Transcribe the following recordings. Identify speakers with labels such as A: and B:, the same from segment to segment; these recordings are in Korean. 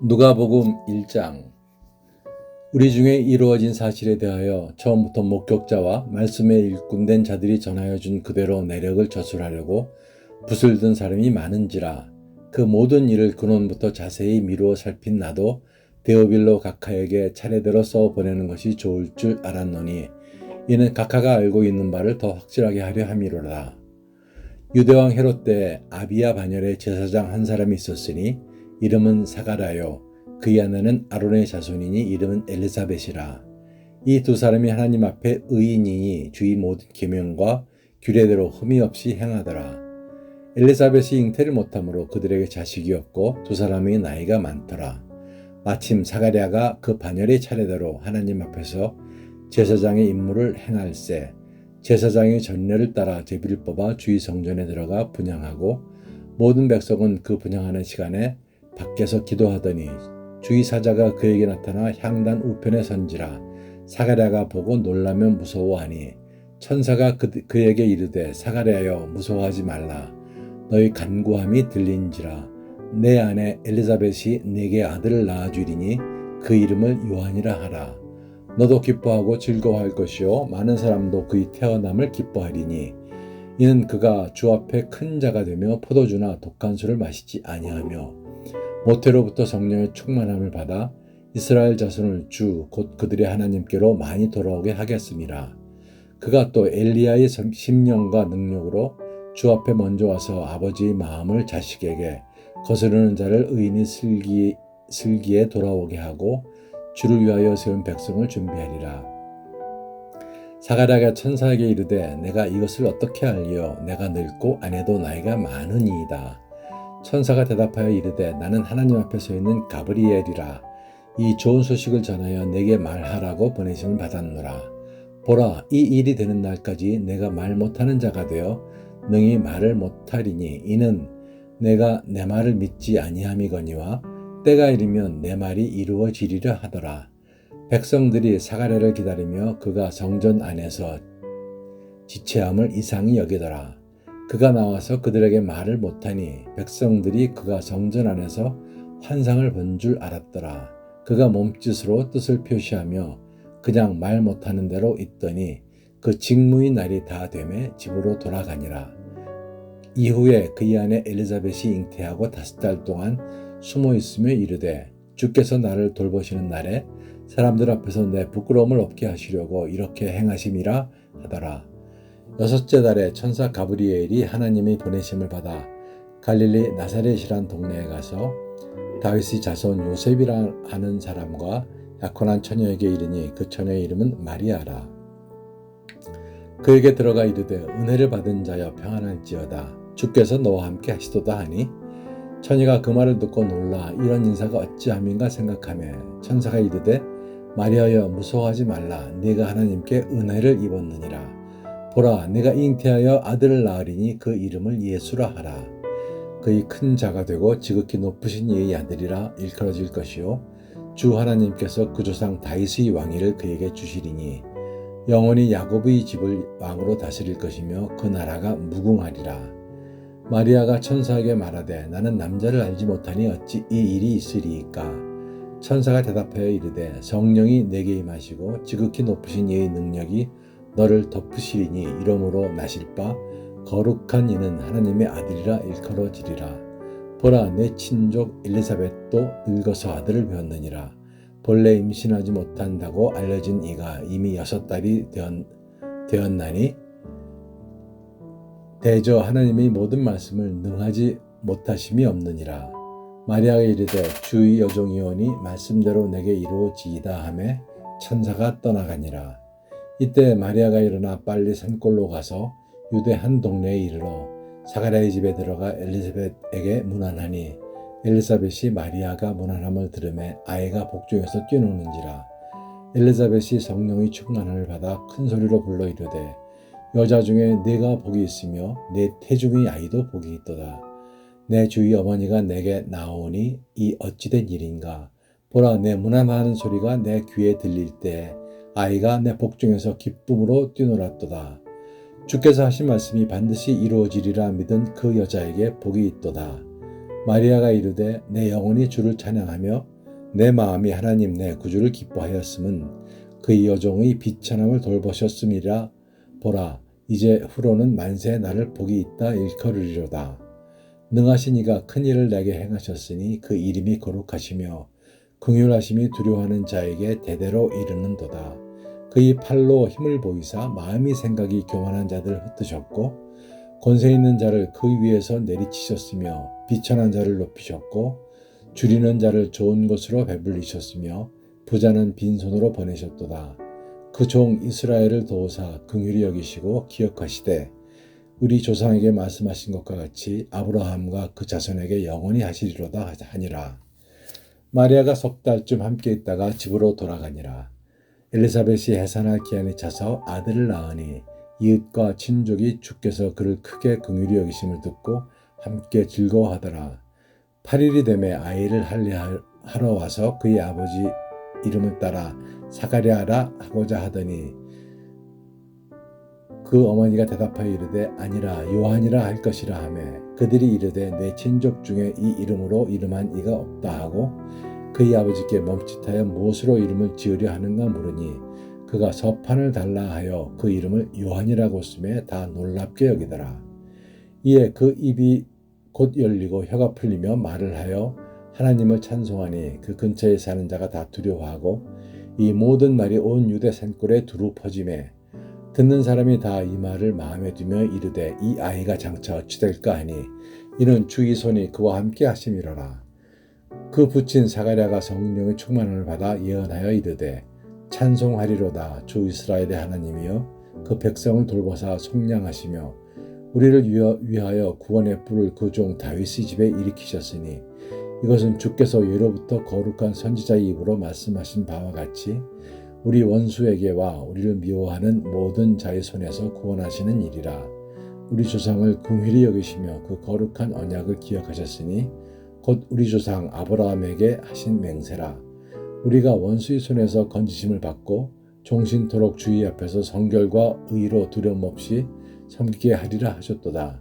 A: 누가복음 1장. 우리 중에 이루어진 사실에 대하여 처음부터 목격자와 말씀에 일꾼된 자들이 전하여 준 그대로 내력을 저술하려고 붓을 든 사람이 많은지라. 그 모든 일을 근원부터 자세히 미루어 살핀 나도 데오빌로 각하에게 차례대로 써 보내는 것이 좋을 줄 알았노니 이는 각하가 알고 있는 바를 더 확실하게 하려 함이로라. 유대왕 헤롯 때 아비야 반열에 제사장 한 사람이 있었으니 이름은 사가랴요. 그의 아내는 아론의 자손이니 이름은 엘리사벳이라. 이 두 사람이 하나님 앞에 의인이니 주의 모든 계명과 규례대로 흠이 없이 행하더라. 엘리사벳이 잉태를 못함으로 그들에게 자식이 없고 두 사람의 나이가 많더라. 마침 사가랴가 그 반열의 차례대로 하나님 앞에서 제사장의 임무를 행할세 제사장의 전례를 따라 제비를 뽑아 주의 성전에 들어가 분향하고 모든 백성은 그 분향하는 시간에 밖에서 기도하더니 주의 사자가 그에게 나타나 향단 우편에 선지라. 사가랴가 보고 놀라며 무서워하니 천사가 그에게 이르되 사가랴여 무서워하지 말라. 너희 간구함이 들린지라. 내 아내 엘리사벳이 네게 아들을 낳아주리니 그 이름을 요한이라 하라. 너도 기뻐하고 즐거워할 것이요 많은 사람도 그의 태어남을 기뻐하리니 이는 그가 주 앞에 큰 자가 되며 포도주나 독한 술을 마시지 아니하며 모태로부터 성령의 충만함을 받아 이스라엘 자손을 주 곧 그들의 하나님께로 많이 돌아오게 하겠음이라. 그가 또 엘리야의 심령과 능력으로 주 앞에 먼저 와서 아버지의 마음을 자식에게 거스르는 자를 의인이 슬기에 돌아오게 하고 주를 위하여 세운 백성을 준비하리라. 사가랴가 천사에게 이르되 내가 이것을 어떻게 알리요? 내가 늙고 아내도 나이가 많으니이다. 천사가 대답하여 이르되 나는 하나님 앞에 서 있는 가브리엘이라. 이 좋은 소식을 전하여 내게 말하라고 보내심을 받았노라. 보라, 이 일이 되는 날까지 내가 말 못하는 자가 되어 능히 말을 못하리니 이는 내가 내 말을 믿지 아니함이거니와 때가 이르면 내 말이 이루어지리라 하더라. 백성들이 사가랴를 기다리며 그가 성전 안에서 지체함을 이상히 여기더라. 그가 나와서 그들에게 말을 못하니 백성들이 그가 성전 안에서 환상을 본 줄 알았더라. 그가 몸짓으로 뜻을 표시하며 그냥 말 못하는 대로 있더니 그 직무의 날이 다 되매 집으로 돌아가니라. 이후에 그의 아내 엘리사벳이 잉태하고 5달 동안 숨어 있으며 이르되 주께서 나를 돌보시는 날에 사람들 앞에서 내 부끄러움을 없게 하시려고 이렇게 행하심이라 하더라. 6째 달에 천사 가브리엘이 하나님의 보내심을 받아 갈릴리 나사렛이란 동네에 가서 다윗의 자손 요셉이라 하는 사람과 약혼한 처녀에게 이르니 그 처녀의 이름은 마리아라. 그에게 들어가 이르되 은혜를 받은 자여 평안할지어다. 주께서 너와 함께 하시도다 하니 처녀가 그 말을 듣고 놀라 이런 인사가 어찌함인가 생각하며 천사가 이르되 마리아여 무서워하지 말라. 네가 하나님께 은혜를 입었느니라. 보라, 내가 잉태하여 아들을 낳으리니 그 이름을 예수라 하라. 그의 큰 자가 되고 지극히 높으신 이의 아들이라 일컬어질 것이요 주 하나님께서 그 조상 다윗의 왕위를 그에게 주시리니 영원히 야곱의 집을 왕으로 다스릴 것이며 그 나라가 무궁하리라. 마리아가 천사에게 말하되 나는 남자를 알지 못하니 어찌 이 일이 있으리이까. 천사가 대답하여 이르되 성령이 내게 임하시고 지극히 높으신 이의 능력이 너를 덮으시리니 이러므로 나실 바 거룩한 이는 하나님의 아들이라 일컬어지리라. 보라, 내 친족 엘리사벳도 늙어서 아들을 배웠느니라. 본래 임신하지 못한다고 알려진 이가 이미 6달이 되었나니 대저 하나님의 모든 말씀을 능하지 못하심이 없느니라. 마리아가 이르되 주의 여종이오니 말씀대로 내게 이루어지이다 하매 천사가 떠나가니라. 이때 마리아가 일어나 빨리 산골로 가서 유대 한 동네에 이르러 사가랴의 집에 들어가 엘리사벳에게 문안하니 엘리사벳이 마리아가 문안함을 들으매 아이가 복중에서 뛰노는지라. 엘리사벳이 성령의 충만함을 받아 큰 소리로 불러 이르되 여자 중에 네가 복이 있으며 내 태중의 아이도 복이 있도다. 내 주의 어머니가 내게 나오니 이 어찌된 일인가. 보라, 내 문안하는 소리가 내 귀에 들릴 때 아이가 내 복중에서 기쁨으로 뛰놀았도다. 주께서 하신 말씀이 반드시 이루어지리라 믿은 그 여자에게 복이 있도다. 마리아가 이르되 내 영혼이 주를 찬양하며 내 마음이 하나님 내 구주를 기뻐하였음은 그의 여종의 비천함을 돌보셨음이라. 보라, 이제 후로는 만세 나를 복이 있다 일컬으리로다. 능하신 이가 큰 일을 내게 행하셨으니 그 이름이 거룩하시며 긍휼하심이 두려워하는 자에게 대대로 이르는도다. 그의 팔로 힘을 보이사 마음이 생각이 교만한 자들을 흩으셨고 권세 있는 자를 그 위에서 내리치셨으며 비천한 자를 높이셨고 줄이는 자를 좋은 것으로 배불리셨으며 부자는 빈손으로 보내셨도다. 그 종 이스라엘을 도우사 긍휼히 여기시고 기억하시되 우리 조상에게 말씀하신 것과 같이 아브라함과 그 자손에게 영원히 하시리로다 하니라. 마리아가 석 달쯤 함께 있다가 집으로 돌아가니라. 엘리사벳이 해산할 기한이 차서 아들을 낳으니 이웃과 친족이 주께서 그를 크게 긍휼히 여기심을 듣고 함께 즐거워하더라. 8일이 되매 아이를 할례하러 와서 그의 아버지 이름을 따라 사가랴라 하고자 하더니 그 어머니가 대답하여 이르되 아니라 요한이라 할 것이라 하매 그들이 이르되 내 친족 중에 이 이름으로 이름한 이가 없다 하고 그의 아버지께 멈칫하여 무엇으로 이름을 지으려 하는가 물으니 그가 서판을 달라 하여 그 이름을 요한이라고 쓰매 다 놀랍게 여기더라. 이에 그 입이 곧 열리고 혀가 풀리며 말을 하여 하나님을 찬송하니 그 근처에 사는 자가 다 두려워하고 이 모든 말이 온 유대 산골에 두루 퍼지매 듣는 사람이 다 이 말을 마음에 두며 이르되 이 아이가 장차 어찌 될까 하니 이는 주의 손이 그와 함께 하심이로라. 그 부친 사가랴가 성령의 충만함을 받아 예언하여 이르되 찬송하리로다. 주 이스라엘의 하나님이여 그 백성을 돌보사 속량하시며 우리를 위하여 구원의 뿔을 그 종 다윗의 집에 일으키셨으니 이것은 주께서 예로부터 거룩한 선지자의 입으로 말씀하신 바와 같이 우리 원수에게와 우리를 미워하는 모든 자의 손에서 구원하시는 일이라. 우리 조상을 긍휼히 여기시며 그 거룩한 언약을 기억하셨으니 곧 우리 조상 아브라함에게 하신 맹세라. 우리가 원수의 손에서 건지심을 받고 종신토록 주의 앞에서 성결과 의로 두려움 없이 섬기게 하리라 하셨도다.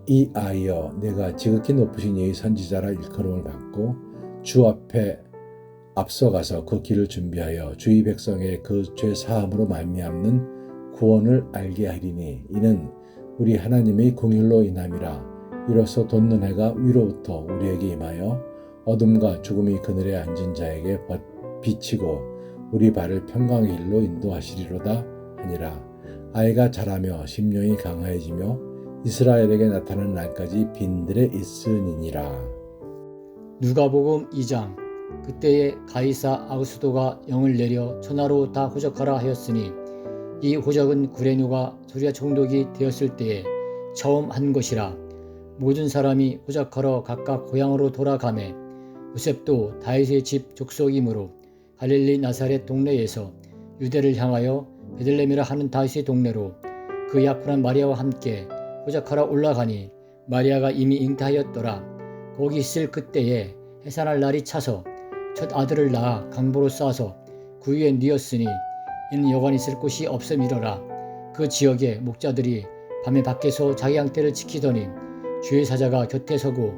A: 이 아이여 내가 지극히 높으신 이의 선지자라 일컬음을 받고 주 앞에 앞서가서 그 길을 준비하여 주의 백성의 그 죄 사함으로 말미암는 구원을 알게 하리니 이는 우리 하나님의 긍휼로 인함이라. 이로써 돋는 해가 위로부터 우리에게 임하여 어둠과 죽음의 그늘에 앉은 자에게 비치고 우리 발을 평강의 길로 인도하시리로다 하니라. 아이가 자라며 심령이 강화해지며 이스라엘에게 나타나는 날까지 빈들에 있으니니라.
B: 누가복음 2장. 그때에 가이사 아구스도가 영을 내려 천하로 다 호적하라 하였으니 이 호적은 구레뇨가 소리아 총독이 되었을 때에 처음 한 것이라. 모든 사람이 호적하러 각각 고향으로 돌아가매 요셉도 다윗의 집 족속이므로 갈릴리 나사렛 동네에서 유대를 향하여 베들레헴이라 하는 다윗의 동네로 그 약혼한 마리아와 함께 호적하러 올라가니 마리아가 이미 잉태하였더라. 거기 있을 그때에 해산할 날이 차서 첫 아들을 낳아 강보로 싸서 그 위에 뉘었으니 이는 여관 있을 곳이 없음이로라. 그 지역의 목자들이 밤에 밖에서 자기 양떼를 지키더니 주의 사자가 곁에 서고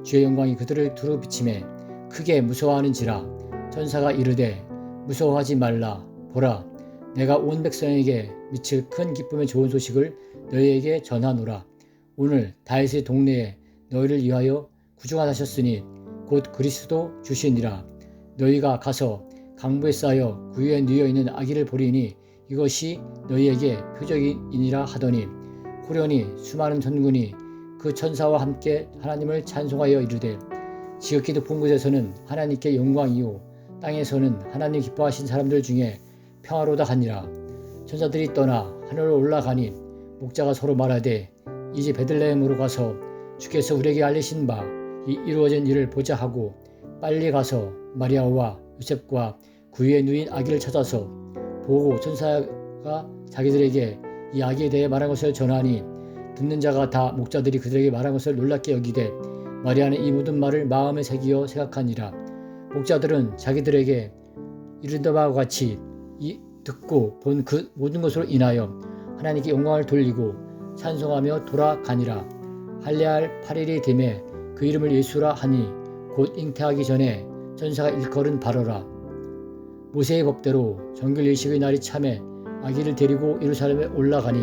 B: 주의 영광이 그들을 두루 비치매 크게 무서워하는지라. 천사가 이르되 무서워하지 말라. 보라, 내가 온 백성에게 미칠 큰 기쁨의 좋은 소식을 너희에게 전하노라. 오늘 다윗의 동네에 너희를 위하여 구주가 나셨으니 곧 그리스도 주시니라. 너희가 가서 강부에 쌓여 그 위에 뉘어 있는 아기를 보리니 이것이 너희에게 표적이니라 하더니 후련히 수많은 천군이 그 천사와 함께 하나님을 찬송하여 이르되 지극히 높은 곳에서는 하나님께 영광이요 땅에서는 하나님 기뻐하신 사람들 중에 평화로다 하니라. 천사들이 떠나 하늘로 올라가니 목자가 서로 말하되 이제 베들레헴으로 가서 주께서 우리에게 알리신 바 이 이루어진 일을 보자 하고 빨리 가서 마리아와 요셉과 그 위에 누인 아기를 찾아서 보고 천사가 자기들에게 이 아기에 대해 말한 것을 전하니 듣는 자가 다 목자들이 그들에게 말한 것을 놀랍게 여기되 마리아는 이 모든 말을 마음에 새기어 생각하니라. 목자들은 자기들에게 이른 바와 같이 듣고 본 그 모든 것으로 인하여 하나님께 영광을 돌리고 찬송하며 돌아가니라. 할례할 8일이 되매 그 이름을 예수라 하니 곧 잉태하기 전에 전사가 일컬은 바로라. 모세의 법대로 정결 예식의 날이 참에 아기를 데리고 예루살렘에 올라가니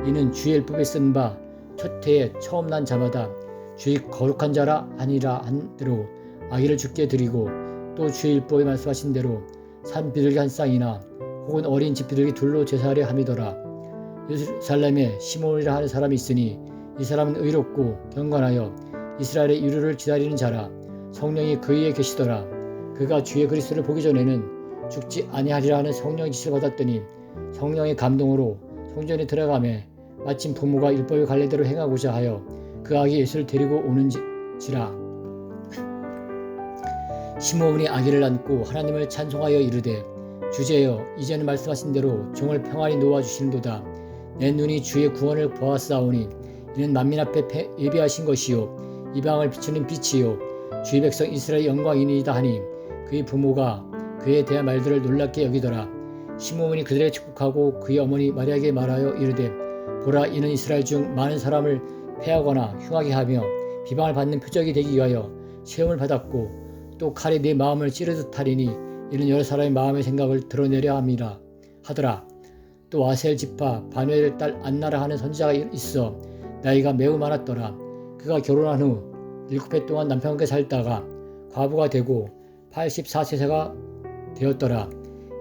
B: 이는 주의 율법에 쓴 바 첫 해에 처음 난 자마다 주의 거룩한 자라 아니라 한 대로 아기를 주께 드리고 또 주의 율법에 말씀하신 대로 산 비둘기 한 쌍이나 혹은 어린 집 비둘기 둘로 제사하려 함이더라. 예루살렘에 시몬이라 하는 사람이 있으니 이 사람은 의롭고 경건하여 이스라엘의 유료를 기다리는 자라. 성령이 그 위에 계시더라. 그가 주의 그리스도를 보기 전에는 죽지 아니하리라 하는 성령의 지시를 받았더니 성령의 감동으로 성전에 들어가매 마침 부모가 율법의 관례대로 행하고자 하여 그 아기 예수를 데리고 오는지라. 시몬이 아기를 안고 하나님을 찬송하여 이르되 주제여 이제는 말씀하신 대로 종을 평안히 놓아주시는도다. 내 눈이 주의 구원을 보았사오니 이는 만민 앞에 예비하신 것이요 이방을 비추는 빛이요 주의 백성 이스라엘의 영광이니이다 하니 그의 부모가 그에 대한 말들을 놀랍게 여기더라. 시몬이 그들에게 축복하고 그의 어머니 마리아에게 말하여 이르되 보라 이는 이스라엘 중 많은 사람을 패하거나 흉하게 하며 비방을 받는 표적이 되기 위하여 시험을 받았고 또 칼이 내 마음을 찌르듯 하리니 이는 여러 사람의 마음의 생각을 드러내려 함이라 하더라. 또 아셀 지파 바누엘 딸 안나라 하는 선지자가 있어 나이가 매우 많았더라. 그가 결혼한 후 7해 동안 남편과 함께 살다가 과부가 되고 84세가 되었더라.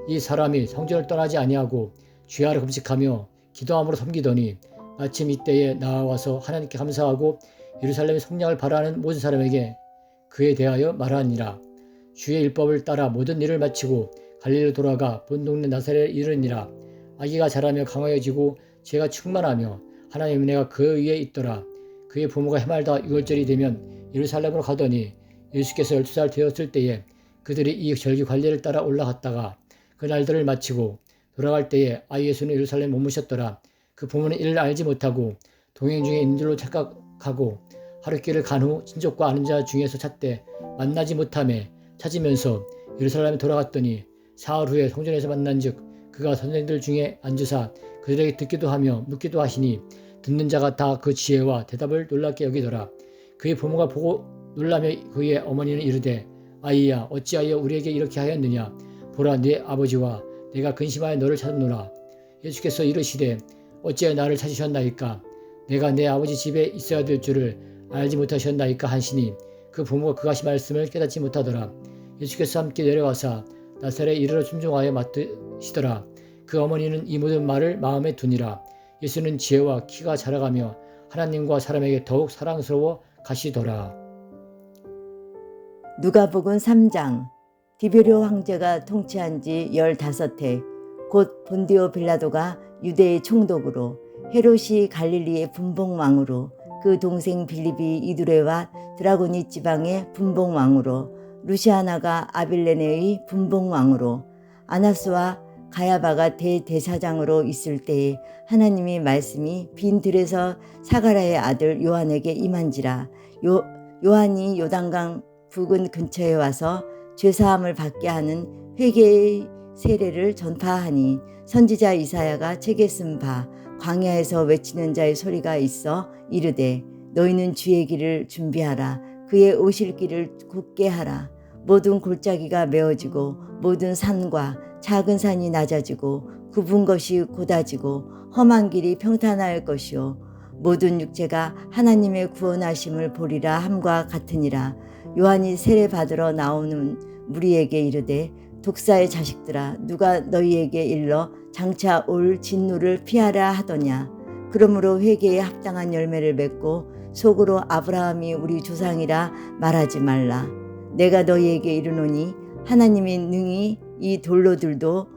B: 이 사람이 성전을 떠나지 아니하고 주야를 금식하며 기도함으로 섬기더니 마침 이때에 나와서 하나님께 감사하고 예루살렘의 성령을 바라는 모든 사람에게 그에 대하여 말하니라. 주의 율법을 따라 모든 일을 마치고 갈릴리로 돌아가 본 동네 나사렛에 이르니라. 아기가 자라며 강하여지고 죄가 충만하며 하나님의 은혜가 그 위에 있더라. 그의 부모가 해마다 6월절이 되면 예루살렘으로 가더니 예수께서 12살 되었을 때에 그들이 이 절기 관례를 따라 올라갔다가 그 날들을 마치고 돌아갈 때에 아이 예수는 예루살렘에 머무셨더라. 그 부모는 이를 알지 못하고 동행 중에 있는 줄로 착각하고 하룻길을 간 후 친족과 아는 자 중에서 찾되 만나지 못하매 찾으면서 예루살렘에 돌아갔더니 사흘 후에 성전에서 만난즉 그가 선생들 중에 앉으사 그들에게 듣기도 하며 묻기도 하시니 듣는 자가 다 그 지혜와 대답을 놀랍게 여기더라. 그의 부모가 보고 놀라며 그의 어머니는 이르되 아이야 어찌하여 우리에게 이렇게 하였느냐. 보라 네 아버지와 내가 근심하여 너를 찾았노라. 예수께서 이르시되 어찌하여 나를 찾으셨나이까. 내가 내 아버지 집에 있어야 될 줄을 알지 못하셨나이까 하시니 그 부모가 그가 하신 말씀을 깨닫지 못하더라. 예수께서 함께 내려와사 나사렛에 이르러 순종하여 맡으시더라. 그 어머니는 이 모든 말을 마음에 두니라. 예수는 지혜와 키가 자라가며 하나님과 사람에게 더욱 사랑스러워 가시더라.
C: 누가복음 3장. 디베료 황제가 통치한 지 15해 곧 본디오 빌라도가 유대의 총독으로 헤롯이 갈릴리의 분봉왕으로 그 동생 빌립이 이두레와 드라고니 지방의 분봉왕으로 루시아나가 아빌레네의 분봉왕으로 아나스와 가야바가 대대사장으로 있을 때에 하나님의 말씀이 빈 들에서 사가랴의 아들 요한에게 임한지라. 요한이 요단강 부근 근처에 와서 죄사함을 받게 하는 회개의 세례를 전파하니 선지자 이사야가 책에 쓴 바 광야에서 외치는 자의 소리가 있어 이르되 너희는 주의 길을 준비하라. 그의 오실 길을 굳게 하라. 모든 골짜기가 메어지고 모든 산과 작은 산이 낮아지고 굽은 것이 곧아지고 험한 길이 평탄할 것이요 모든 육체가 하나님의 구원하심을 보리라 함과 같으니라. 요한이 세례 받으러 나오는 무리에게 이르되 독사의 자식들아 누가 너희에게 일러 장차 올 진노를 피하라 하더냐. 그러므로 회개에 합당한 열매를 맺고 속으로 아브라함이 우리 조상이라 말하지 말라. 내가 너희에게 이르노니 하나님이 능히 이 돌로들도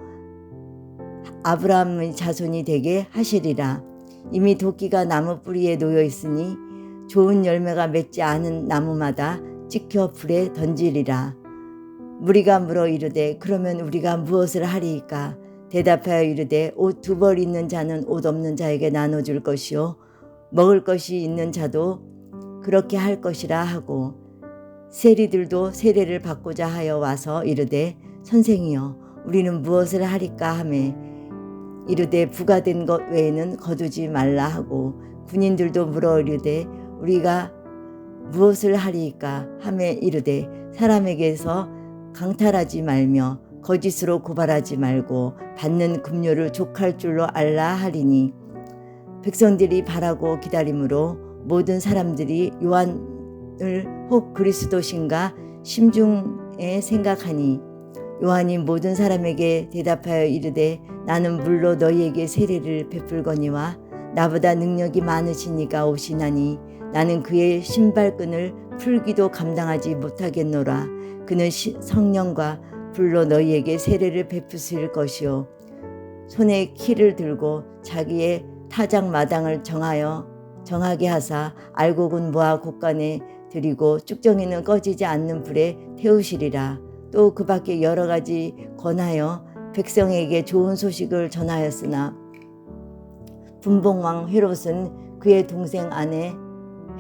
C: 아브라함의 자손이 되게 하시리라. 이미 도끼가 나무 뿌리에 놓여 있으니 좋은 열매가 맺지 않은 나무마다 찍혀 불에 던지리라. 무리가 물어 이르되 그러면 우리가 무엇을 하리이까. 대답하여 이르되 옷 2벌 있는 자는 옷 없는 자에게 나눠줄 것이요 먹을 것이 있는 자도 그렇게 할 것이라 하고 세리들도 세례를 받고자 하여 와서 이르되 선생이여 우리는 무엇을 하리까 하매 이르되 부과된 것 외에는 거두지 말라 하고 군인들도 물어 이르되 우리가 무엇을 하리이까 하매 이르되 사람에게서 강탈하지 말며 거짓으로 고발하지 말고 받는 급료를 족할 줄로 알라 하리니 백성들이 바라고 기다림으로 모든 사람들이 요한을 혹 그리스도신가 심중에 생각하니 요한이 모든 사람에게 대답하여 이르되 나는 물로 너희에게 세례를 베풀거니와 나보다 능력이 많으신 이가 오시나니 나는 그의 신발끈을 풀기도 감당하지 못하겠노라. 그는 성령과 불로 너희에게 세례를 베푸실 것이요 손에 키를 들고 자기의 타작 마당을 정하게 하사 알곡은 모아 곳간에 들이고 쭉정이는 꺼지지 않는 불에 태우시리라. 또 그 밖에 여러 가지 권하여 백성에게 좋은 소식을 전하였으나 분봉왕 헤롯은 그의 동생 아내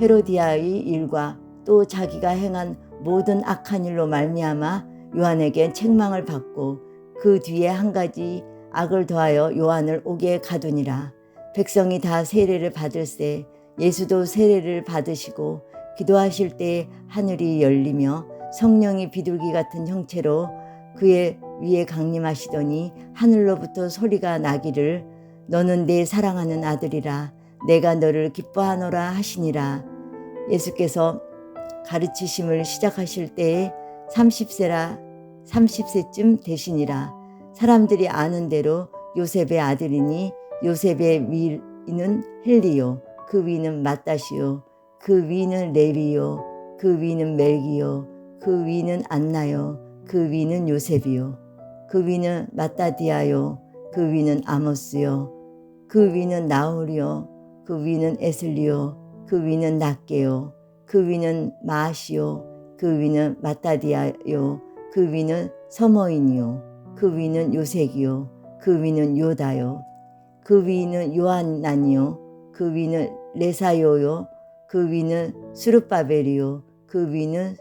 C: 헤로디아의 일과 또 자기가 행한 모든 악한 일로 말미암아 요한에게 책망을 받고 그 뒤에 한 가지 악을 더하여 요한을 옥에 가두니라. 백성이 다 세례를 받을새 예수도 세례를 받으시고 기도하실 때 하늘이 열리며 성령이 비둘기 같은 형체로 그의 위에 강림하시더니 하늘로부터 소리가 나기를 너는 내 사랑하는 아들이라 내가 너를 기뻐하노라 하시니라. 예수께서 가르치심을 시작하실 때에 30세쯤 되시니라. 사람들이 아는 대로 요셉의 아들이니 요셉의 위는 헬리요 그 위는 마따시요 그 위는 레위요 그 위는 멜기요 그 위는 안나요 그 위는 요셉이요 그 위는 마따디아요 그 위는 아모스요 그 위는 나홀이요 그 위는 에슬리요 그 위는 낫게요 그 위는 마아시요 그 위는 마따디아요 그 위는 서머인이요 그 위는 요색이요 그 위는 요다요 그 위는 요한나니요 그 위는 레사요요 그 위는 스룹바벨이요 그 위는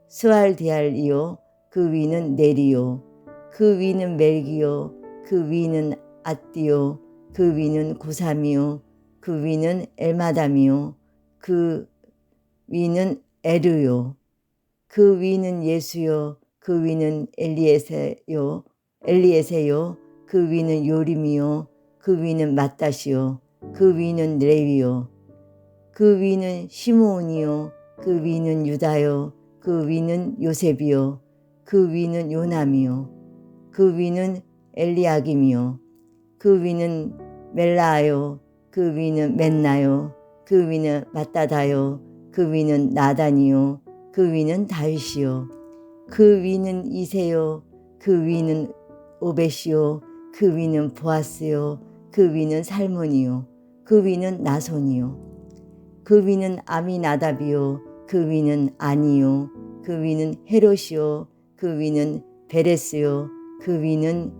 C: 스왈디알이요 그 위는 네리요 그 위는 멜기요 그 위는 아띠요 그 위는 고삼이요 그 위는 엘마담이요 그 위는 에르요 그 위는 예수요 그 위는 엘리에세요 그 위는 요림이요 그 위는 마따시요 그 위는 레위요 그 위는 시므온이요 그 위는 유다요 그 위는 요셉이요 그 위는 요남이요 그 위는 엘리야김이요 그 위는 멜라요 그 위는 맨나요 그 위는 마따다요 그 위는 나단이요 그 위는 다윗이요 그 위는 이세요 그 위는 오벳이요 그 위는 보아스요 그 위는 살몬이요 그 위는 나손이요 그 위는 아미나답이요 그 위는 아니요 그 위는 헤롯이요 그 위는 베레스요 그 위는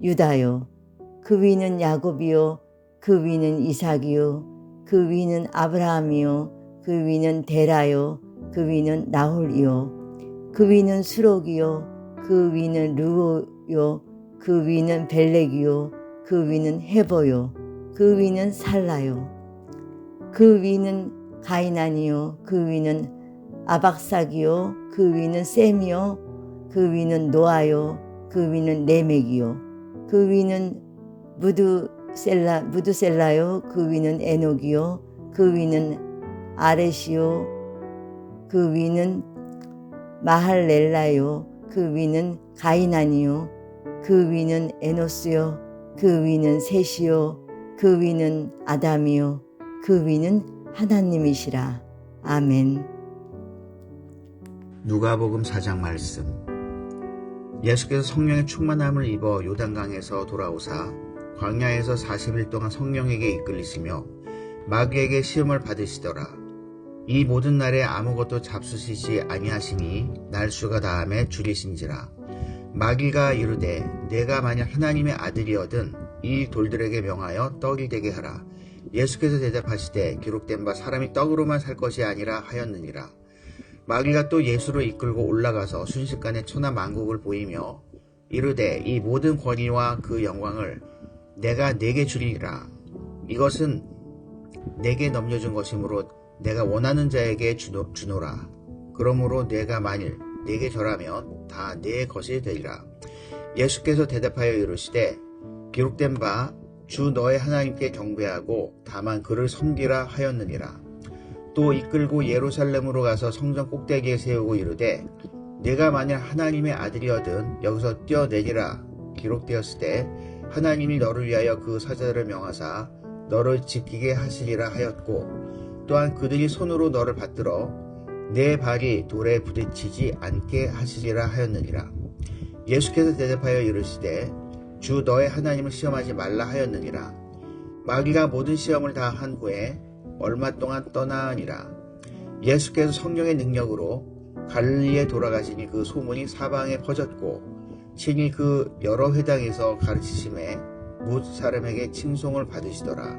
C: 유다요 그 위는 야곱이요 그 위는 이삭이요 그 위는 아브라함이요 그 위는 데라요 그 위는 나홀이요 그 위는 수록이요 그 위는 르오요 그 위는 벨렉이요 그 위는 헤보요 그 위는 살라요 그 위는 가이난이요 그 위는 아박삭이요 그 위는 셈이요 그 위는 노아요 그 위는 레멕이요 그 위는 무드셀라요 그 위는 에녹이요 그 위는 아렛이요 그 위는 마할렐라요 그 위는 가이난이요 그 위는 에노스요 그 위는 셋이요 그 위는 아담이요 그 위는 하나님이시라. 아멘.
D: 누가복음 4장 말씀. 예수께서 성령의 충만함을 입어 요단강에서 돌아오사 광야에서 40일 동안 성령에게 이끌리시며 마귀에게 시험을 받으시더라. 이 모든 날에 아무것도 잡수시지 아니하시니 날수가 다함에 줄이신지라. 마귀가 이르되 내가 만약 하나님의 아들이거든 이 돌들에게 명하여 떡이 되게 하라. 예수께서 대답하시되 기록된 바 사람이 떡으로만 살 것이 아니라 하였느니라. 마귀가 또 예수를 이끌고 올라가서 순식간에 천하 만국을 보이며 이르되 이 모든 권위와 그 영광을 내가 네게 주리라. 이것은 내게 넘겨준 것이므로 내가 원하는 자에게 주노라. 그러므로 내가 만일 내게 절하면 다 내 것이 되리라. 예수께서 대답하여 이르시되 기록된 바 주 너의 하나님께 경배하고 다만 그를 섬기라 하였느니라. 또 이끌고 예루살렘으로 가서 성전 꼭대기에 세우고 이르되 내가 만일 하나님의 아들이거든 여기서 뛰어내리라. 기록되었으되 하나님이 너를 위하여 그 사자들을 명하사 너를 지키게 하시리라 하였고 또한 그들이 손으로 너를 받들어 내 발이 돌에 부딪히지 않게 하시리라 하였느니라. 예수께서 대답하여 이르시되 주 너의 하나님을 시험하지 말라 하였느니라. 마귀가 모든 시험을 다 한 후에 얼마 동안 떠나니라. 예수께서 성령의 능력으로 갈릴리에 돌아가시니 그 소문이 사방에 퍼졌고 친히 그 여러 회당에서 가르치심에 뭇 사람에게 칭송을 받으시더라.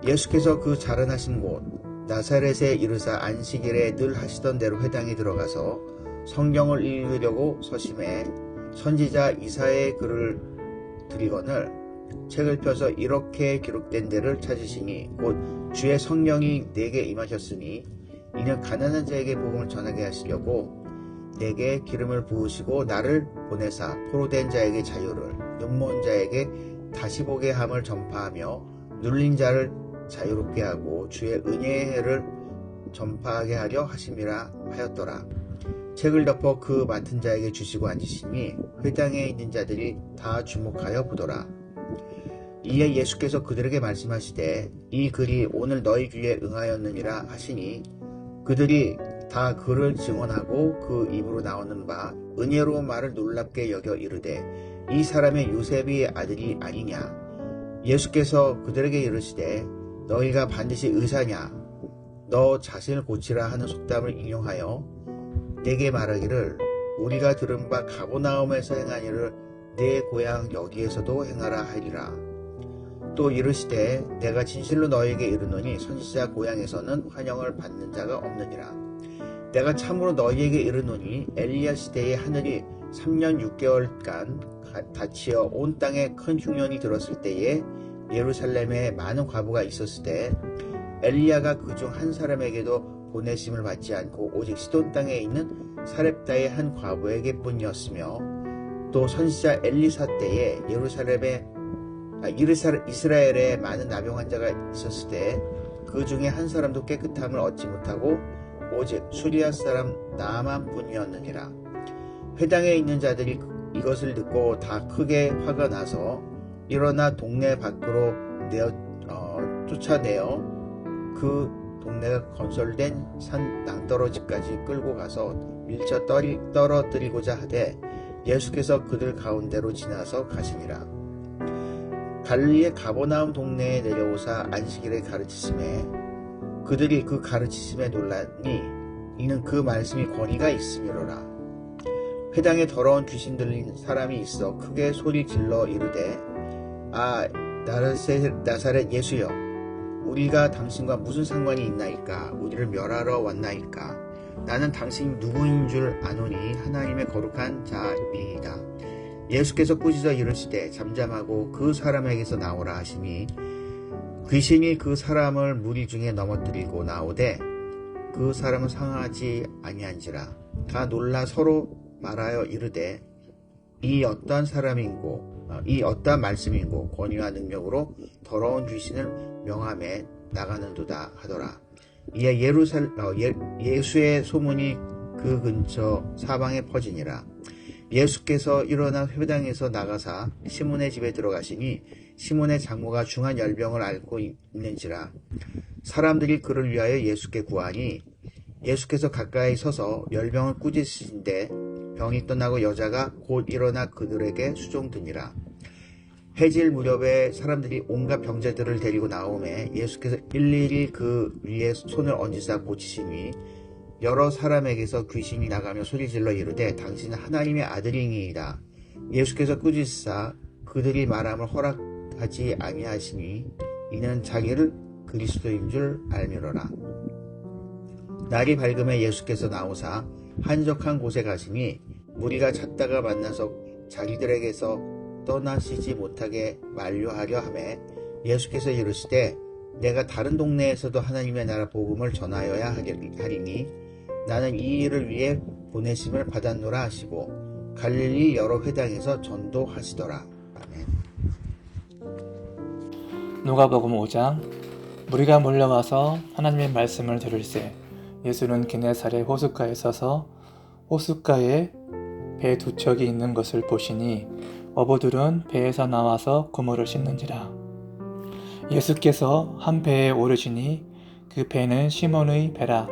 D: 예수께서 그 자라나신 곳 나사렛에 이르사 안식일에 늘 하시던 대로 회당에 들어가서 성경을 읽으려고 서심해 선지자 이사야의 글을 드리거늘 책을 펴서 이렇게 기록된 데를 찾으시니 곧 주의 성령이 내게 임하셨으니 이는 가난한 자에게 복음을 전하게 하시려고 내게 기름을 부으시고 나를 보내사 포로된 자에게 자유를 눈먼 자에게 다시 보게 함을 전파하며 눌린 자를 자유롭게 하고 주의 은혜의 해를 전파하게 하려 하심이라 하였더라. 책을 덮어 그 맡은 자에게 주시고 앉으시니 회당에 있는 자들이 다 주목하여 보더라. 이에 예수께서 그들에게 말씀하시되 이 글이 오늘 너희 귀에 응하였느니라 하시니 그들이 다 그를 증언하고 그 입으로 나오는 바 은혜로운 말을 놀랍게 여겨 이르되 이 사람의 요셉의 아들이 아니냐. 예수께서 그들에게 이르시되 너희가 반드시 의사냐 너 자신을 고치라 하는 속담을 인용하여 내게 말하기를 우리가 들은 바 가버나움에서 행한 일을 내 고향 여기에서도 행하라 하리라. 또 이르시되 내가 진실로 너희에게 이르노니 선지자 고향에서는 환영을 받는 자가 없느니라. 내가 참으로 너희에게 이르노니 엘리야 시대에 하늘이 3년 6개월간 닫히어 온 땅에 큰 흉년이 들었을 때에 예루살렘에 많은 과부가 있었을 때 엘리야가 그중 한 사람에게도 보내심을 받지 않고 오직 시돈 땅에 있는 사렙다의 한 과부에게 뿐이었으며 또 선지자 엘리사 때에 이스라엘에 많은 나병 환자가 있었을 때 그 중에 한 사람도 깨끗함을 얻지 못하고 오직 수리아 사람 나만 뿐이었느니라. 회당에 있는 자들이 이것을 듣고 다 크게 화가 나서 일어나 동네 밖으로 쫓아내어 그 동네가 건설된 산 낭떠러지까지 끌고 가서 밀쳐 떨어뜨리고자 하되 예수께서 그들 가운데로 지나서 가시니라. 갈릴리의 가버나움 동네에 내려오사 안식일에 가르치심에 그들이 그 가르치심에 놀라니 이는 그 말씀이 권위가 있음이로라. 회당에 더러운 귀신 들린 사람이 있어 크게 소리 질러 이르되 아 나사렛 예수여 우리가 당신과 무슨 상관이 있나이까. 우리를 멸하러 왔나이까. 나는 당신이 누구인 줄 아노니 하나님의 거룩한 자이니이다. 예수께서 꾸짖어 이르시되 잠잠하고 그 사람에게서 나오라 하시니 귀신이 그 사람을 무리 중에 넘어뜨리고 나오되 그 사람은 상하지 아니한지라. 다 놀라 서로 말하여 이르되 이 어떠한 말씀인고 권위와 능력으로 더러운 귀신을 명함에 나가는도다 하더라. 이에 예수의 소문이 그 근처 사방에 퍼지니라. 예수께서 일어나 회당에서 나가사 시몬의 집에 들어가시니 시몬의 장모가 중한 열병을 앓고 있는지라. 사람들이 그를 위하여 예수께 구하니 예수께서 가까이 서서 열병을 꾸짖으신데 병이 떠나고 여자가 곧 일어나 그들에게 수종드니라. 해질 무렵에 사람들이 온갖 병자들을 데리고 나오매 예수께서 일일이 그 위에 손을 얹으사 고치시니 여러 사람에게서 귀신이 나가며 소리질러 이르되 당신은 하나님의 아들이니이다. 예수께서 꾸짖으사 그들이 말함을 허락하지 아니하시니 이는 자기를 그리스도인 줄 알미로라. 날이 밝음에 예수께서 나오사 한적한 곳에 가시니 무리가 찾다가 만나서 자기들에게서 떠나시지 못하게 만류하려 하매 예수께서 이르시되 내가 다른 동네에서도 하나님의 나라 복음을 전하여야 하리니 나는 이 일을 위해 보내심을 받았노라 하시고 갈릴리 여러 회당에서 전도하시더라. 아멘.
E: 누가복음 5장. 무리가 몰려와서 하나님의 말씀을 들을새 예수는 게네사렛 호숫가에 서서 호숫가에 배 두 척이 있는 것을 보시니 어부들은 배에서 나와서 그물을 씻는지라. 예수께서 한 배에 오르시니 그 배는 시몬의 배라.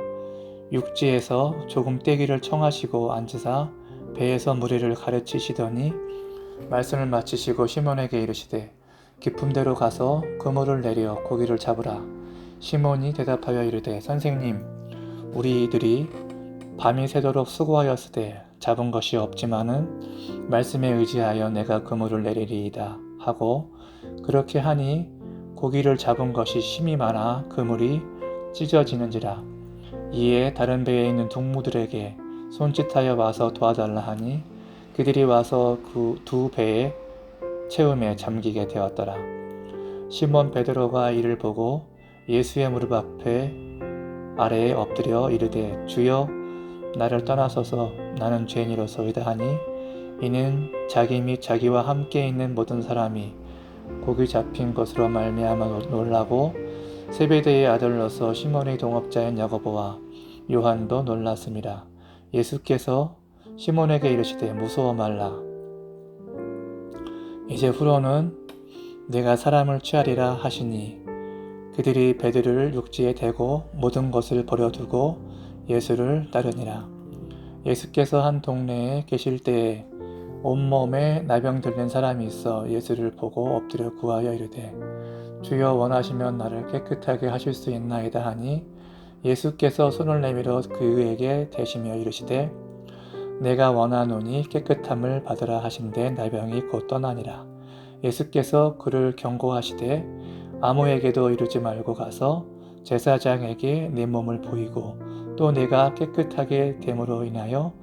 E: 육지에서 조금 떼기를 청하시고 앉으사 배에서 무리를 가르치시더니 말씀을 마치시고 시몬에게 이르시되 깊음대로 가서 그물을 내려 고기를 잡으라. 시몬이 대답하여 이르되 선생님, 우리들이 밤이 새도록 수고하였으되 잡은 것이 없지만은 말씀에 의지하여 내가 그물을 내리리이다 하고 그렇게 하니 고기를 잡은 것이 심히 많아 그물이 찢어지는지라. 이에 다른 배에 있는 동무들에게 손짓하여 와서 도와달라 하니 그들이 와서 그 두 배에 채움에 잠기게 되었더라. 시몬 베드로가 이를 보고 예수의 무릎 아래에 엎드려 이르되 주여 나를 떠나소서 나는 죄인이로소이다 하니 이는 자기 및 자기와 함께 있는 모든 사람이 고기 잡힌 것으로 말미암아 놀라고 세베대의 아들로서 시몬의 동업자인 야고보와 요한도 놀랐음이라. 예수께서 시몬에게 이르시되 무서워 말라. 이제 후로는 내가 사람을 취하리라 하시니 그들이 배들을 육지에 대고 모든 것을 버려두고 예수를 따르니라. 예수께서 한 동네에 계실 때에 온몸에 나병 들린 사람이 있어 예수를 보고 엎드려 구하여 이르되 주여 원하시면 나를 깨끗하게 하실 수 있나이다 하니 예수께서 손을 내밀어 그에게 대시며 이르시되 내가 원하노니 깨끗함을 받으라 하신대 나병이 곧 떠나니라. 예수께서 그를 경고하시되 아무에게도 이르지 말고 가서 제사장에게 내 몸을 보이고 또 내가 깨끗하게 됨으로 인하여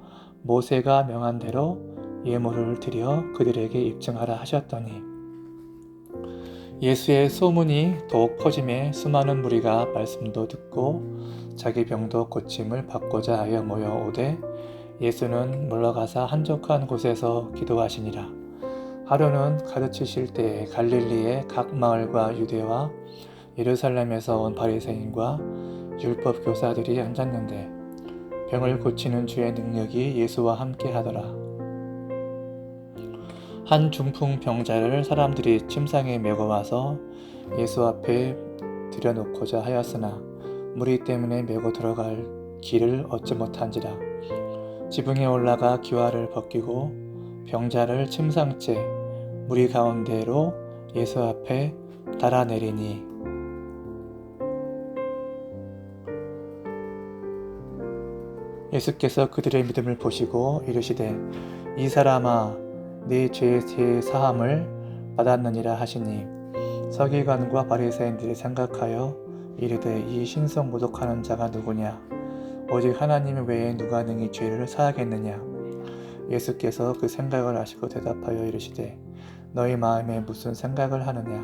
E: 모세가 명한 대로 예물을 드려 그들에게 입증하라 하셨더니 예수의 소문이 더욱 퍼짐에 수많은 무리가 말씀도 듣고 자기 병도 고침을 받고자 하여 모여오되 예수는 물러가사 한적한 곳에서 기도하시니라. 하루는 가르치실 때에 갈릴리의 각 마을과 유대와 예루살렘에서 온 바리새인과 율법 교사들이 앉았는데 병을 고치는 주의 능력이 예수와 함께 하더라. 한 중풍 병자를 사람들이 침상에 메고 와서 예수 앞에 들여놓고자 하였으나 무리 때문에 메고 들어갈 길을 얻지 못한지라. 지붕에 올라가 기와를 벗기고 병자를 침상째 무리 가운데로 예수 앞에 달아내리니 예수께서 그들의 믿음을 보시고 이르시되 이 사람아 네 죄의 사함을 받았느니라 하시니 서기관과 바리새인들이 생각하여 이르되 이 신성 모독하는 자가 누구냐 오직 하나님 외에 누가 능히 죄를 사하겠느냐. 예수께서 그 생각을 아시고 대답하여 이르시되 너희 마음에 무슨 생각을 하느냐.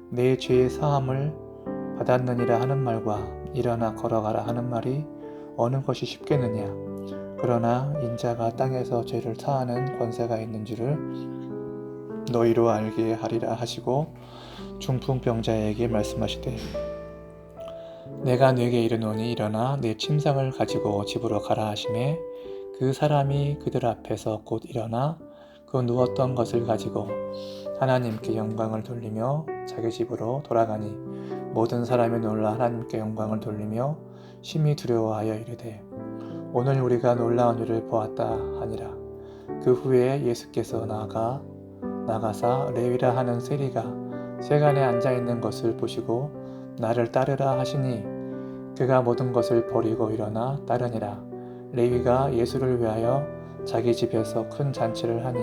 E: 내 죄의 사함을 받았느니라 하는 말과 일어나 걸어가라 하는 말이 어느 것이 쉽겠느냐. 그러나 인자가 땅에서 죄를 사하는 권세가 있는 줄을 너희로 알게 하리라 하시고 중풍병자에게 말씀하시되 내가 네게 이르노니 일어나 내 침상을 가지고 집으로 가라 하시매 그 사람이 그들 앞에서 곧 일어나 그 누웠던 것을 가지고 하나님께 영광을 돌리며 자기 집으로 돌아가니 모든 사람이 놀라 하나님께 영광을 돌리며 심히 두려워하여 이르되 오늘 우리가 놀라운 일을 보았다 하니라. 그 후에 예수께서 나가사 레위라 하는 세리가 세간에 앉아있는 것을 보시고 나를 따르라 하시니 그가 모든 것을 버리고 일어나 따르니라. 레위가 예수를 위하여 자기 집에서 큰 잔치를 하니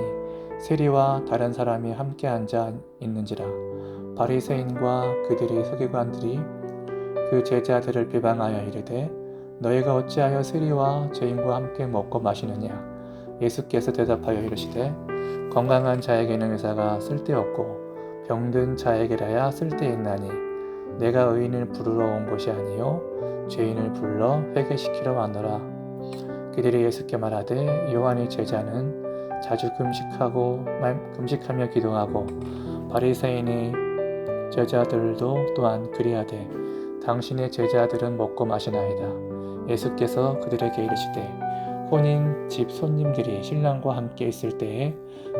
E: 세리와 다른 사람이 함께 앉아 있는지라. 바리새인과 그들의 서기관들이 그 제자들을 비방하여 이르되 너희가 어찌하여 세리와 죄인과 함께 먹고 마시느냐. 예수께서 대답하여 이르시되 건강한 자에게는 의사가 쓸데없고 병든 자에게라야 쓸데있나니 내가 의인을 부르러 온 것이 아니요 죄인을 불러 회개시키러 왔노라. 그들이 예수께 말하되 요한의 제자는 자주 금식하며 기도하고 바리새인의 제자들도 또한 그리하되 당신의 제자들은 먹고 마시나이다. 예수께서 그들에게 이르시되 혼인 집 손님들이 신랑과 함께 있을 때에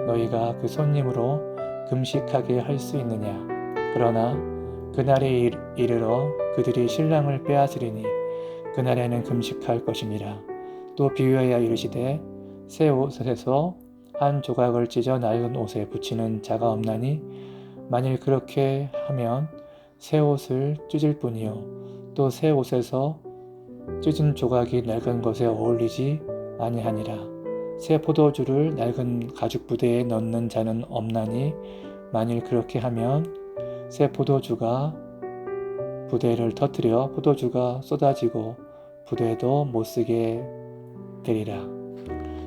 E: 너희가 그 손님으로 금식하게 할 수 있느냐? 그러나 그날에 이르러 그들이 신랑을 빼앗으리니 그날에는 금식할 것이니라. 또 비유하여 이르시되 새 옷에서 한 조각을 찢어 낡은 옷에 붙이는 자가 없나니 만일 그렇게 하면 새 옷을 찢을 뿐이요 또 새 옷에서 찢은 조각이 낡은 것에 어울리지 아니하니라. 새 포도주를 낡은 가죽 부대에 넣는 자는 없나니 만일 그렇게 하면 새 포도주가 부대를 터뜨려 포도주가 쏟아지고 부대도 못쓰게 되리라.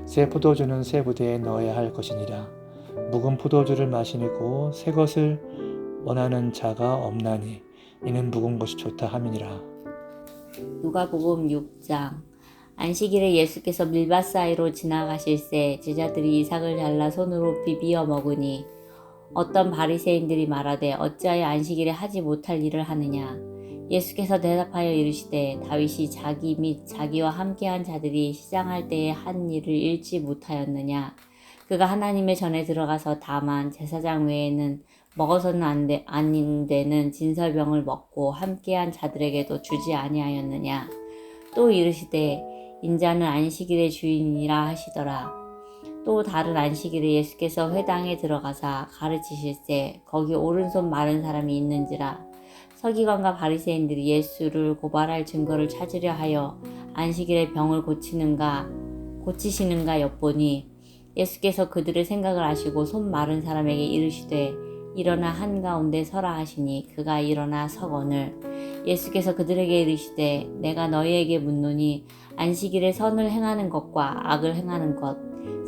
E: 새 포도주는 새 부대에 넣어야 할 것이니라. 묵은 포도주를 마시고 새 것을 원하는 자가 없나니 이는 묵은 것이 좋다 함이니라.
F: 누가복음 6장. 안식일에 예수께서 밀밭 사이로 지나가실새 제자들이 이삭을 잘라 손으로 비비어 먹으니 어떤 바리새인들이 말하되 어찌하여 안식일에 하지 못할 일을 하느냐. 예수께서 대답하여 이르시되 다윗이 자기 및 자기와 함께한 자들이 시장할 때에 한 일을 잃지 못하였느냐. 그가 하나님의 전에 들어가서 다만 제사장 외에는 먹어서는 안 되는 진설병을 먹고 함께한 자들에게도 주지 아니하였느냐. 또 이르시되 인자는 안식일의 주인이라 하시더라. 또 다른 안식일에 예수께서 회당에 들어가사 가르치실새 거기 오른손 마른 사람이 있는지라. 서기관과 바리새인들이 예수를 고발할 증거를 찾으려 하여 안식일에 병을 고치시는가 엿보니 예수께서 그들의 생각을 아시고 손 마른 사람에게 이르시되 일어나 한가운데 서라 하시니 그가 일어나 서거늘. 예수께서 그들에게 이르시되 내가 너희에게 묻노니 안식일에 선을 행하는 것과 악을 행하는 것,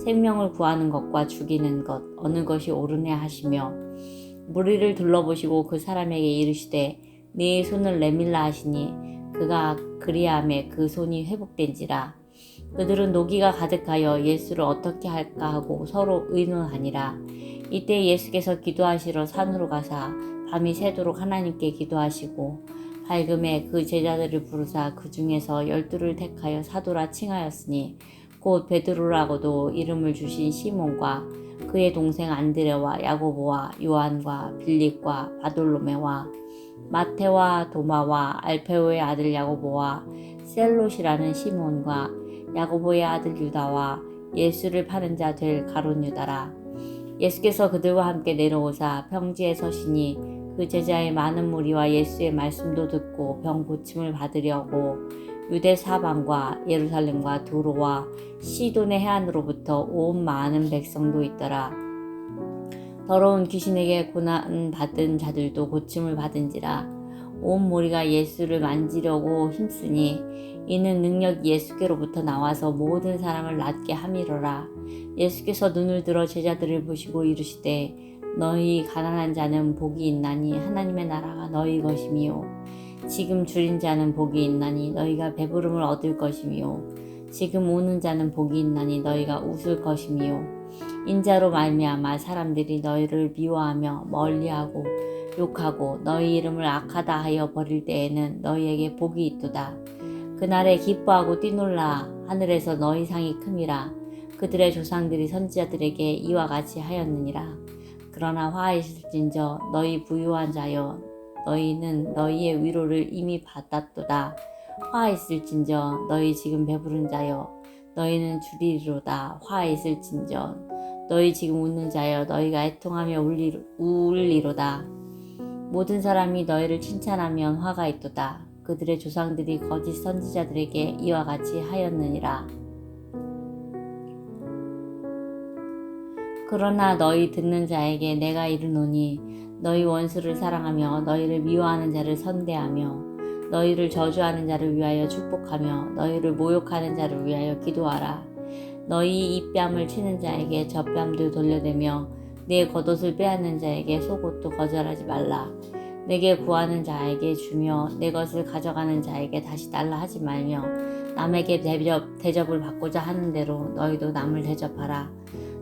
F: 생명을 구하는 것과 죽이는 것 어느 것이 옳으냐 하시며 무리를 둘러보시고 그 사람에게 이르시되 네 손을 내밀라 하시니 그가 그리하매 그 손이 회복된지라. 그들은 노기가 가득하여 예수를 어떻게 할까 하고 서로 의논하니라. 이때 예수께서 기도하시러 산으로 가사 밤이 새도록 하나님께 기도하시고 밝음에 그 제자들을 부르사 그 중에서 12를 택하여 사도라 칭하였으니 곧 베드로라고도 이름을 주신 시몬과 그의 동생 안드레와 야고보와 요한과 빌립과 바돌로메와 마테와 도마와 알페오의 아들 야고보와 셀롯이라는 시몬과 야고보의 아들 유다와 예수를 파는 자 될 가룟 유다라. 예수께서 그들과 함께 내려오사 평지에 서시니 그 제자의 많은 무리와 예수의 말씀도 듣고 병 고침을 받으려고 유대 사방과 예루살렘과 도로와 시돈의 해안으로부터 온 많은 백성도 있더라. 더러운 귀신에게 고난 받은 자들도 고침을 받은지라. 온 무리가 예수를 만지려고 힘쓰니 이는 능력이 예수께로부터 나와서 모든 사람을 낫게 함이로라. 예수께서 눈을 들어 제자들을 보시고 이르시되 너희 가난한 자는 복이 있나니 하나님의 나라가 너희 것이미요. 지금 줄인 자는 복이 있나니 너희가 배부름을 얻을 것이미요. 지금 우는 자는 복이 있나니 너희가 웃을 것이미요. 인자로 말미암아 사람들이 너희를 미워하며 멀리하고 욕하고 너희 이름을 악하다 하여 버릴 때에는 너희에게 복이 있도다. 그날에 기뻐하고 뛰놀라. 하늘에서 너희 상이 큼이라. 그들의 조상들이 선지자들에게 이와 같이 하였느니라. 그러나 화하실진저 너희 부유한 자여 너희는 너희의 위로를 이미 받았도다. 화하실진저 너희 지금 배부른 자여 너희는 줄이리로다. 화하실진저 너희 지금 웃는 자여 너희가 애통하며 울리로다. 모든 사람이 너희를 칭찬하면 화가 있도다. 그들의 조상들이 거짓 선지자들에게 이와 같이 하였느니라. 그러나 너희 듣는 자에게 내가 이르노니 너희 원수를 사랑하며 너희를 미워하는 자를 선대하며 너희를 저주하는 자를 위하여 축복하며 너희를 모욕하는 자를 위하여 기도하라. 너희 입뺨을 치는 자에게 젖뺨도 돌려대며 내 겉옷을 빼앗는 자에게 속옷도 거절하지 말라. 내게 구하는 자에게 주며 내 것을 가져가는 자에게 다시 달라 하지 말며 남에게 대접을 받고자 하는 대로 너희도 남을 대접하라.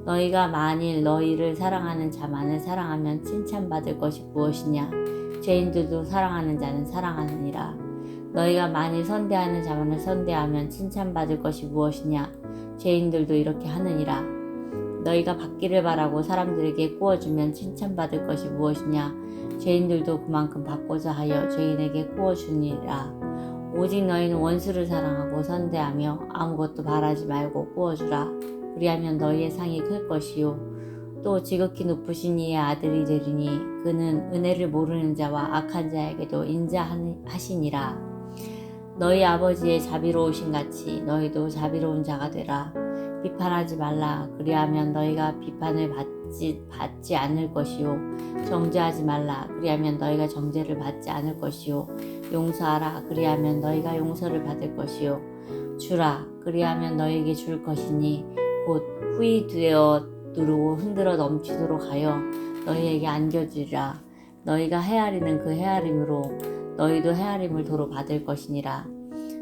F: 너희가 만일 너희를 사랑하는 자만을 사랑하면 칭찬받을 것이 무엇이냐? 죄인들도 사랑하는 자는 사랑하느니라. 너희가 만일 선대하는 자만을 선대하면 칭찬받을 것이 무엇이냐? 죄인들도 이렇게 하느니라. 너희가 받기를 바라고 사람들에게 구워주면 칭찬받을 것이 무엇이냐? 죄인들도 그만큼 받고자 하여 죄인에게 구워주니라. 오직 너희는 원수를 사랑하고 선대하며 아무것도 바라지 말고 구워주라. 그리하면 너희의 상이 클 것이요 또 지극히 높으신 이의 아들이 되리니 그는 은혜를 모르는 자와 악한 자에게도 인자하시니라. 너희 아버지의 자비로우신 같이 너희도 자비로운 자가 되라. 비판하지 말라. 그리하면 너희가 비판을 받지 않을 것이요 정죄하지 말라. 그리하면 너희가 정죄를 받지 않을 것이요 용서하라. 그리하면 너희가 용서를 받을 것이요 주라. 그리하면 너희에게 줄 것이니 곧 후히 되어 누르고 흔들어 넘치도록 하여 너희에게 안겨주리라. 너희가 헤아리는 그 헤아림으로 너희도 헤아림을 도로 받을 것이니라.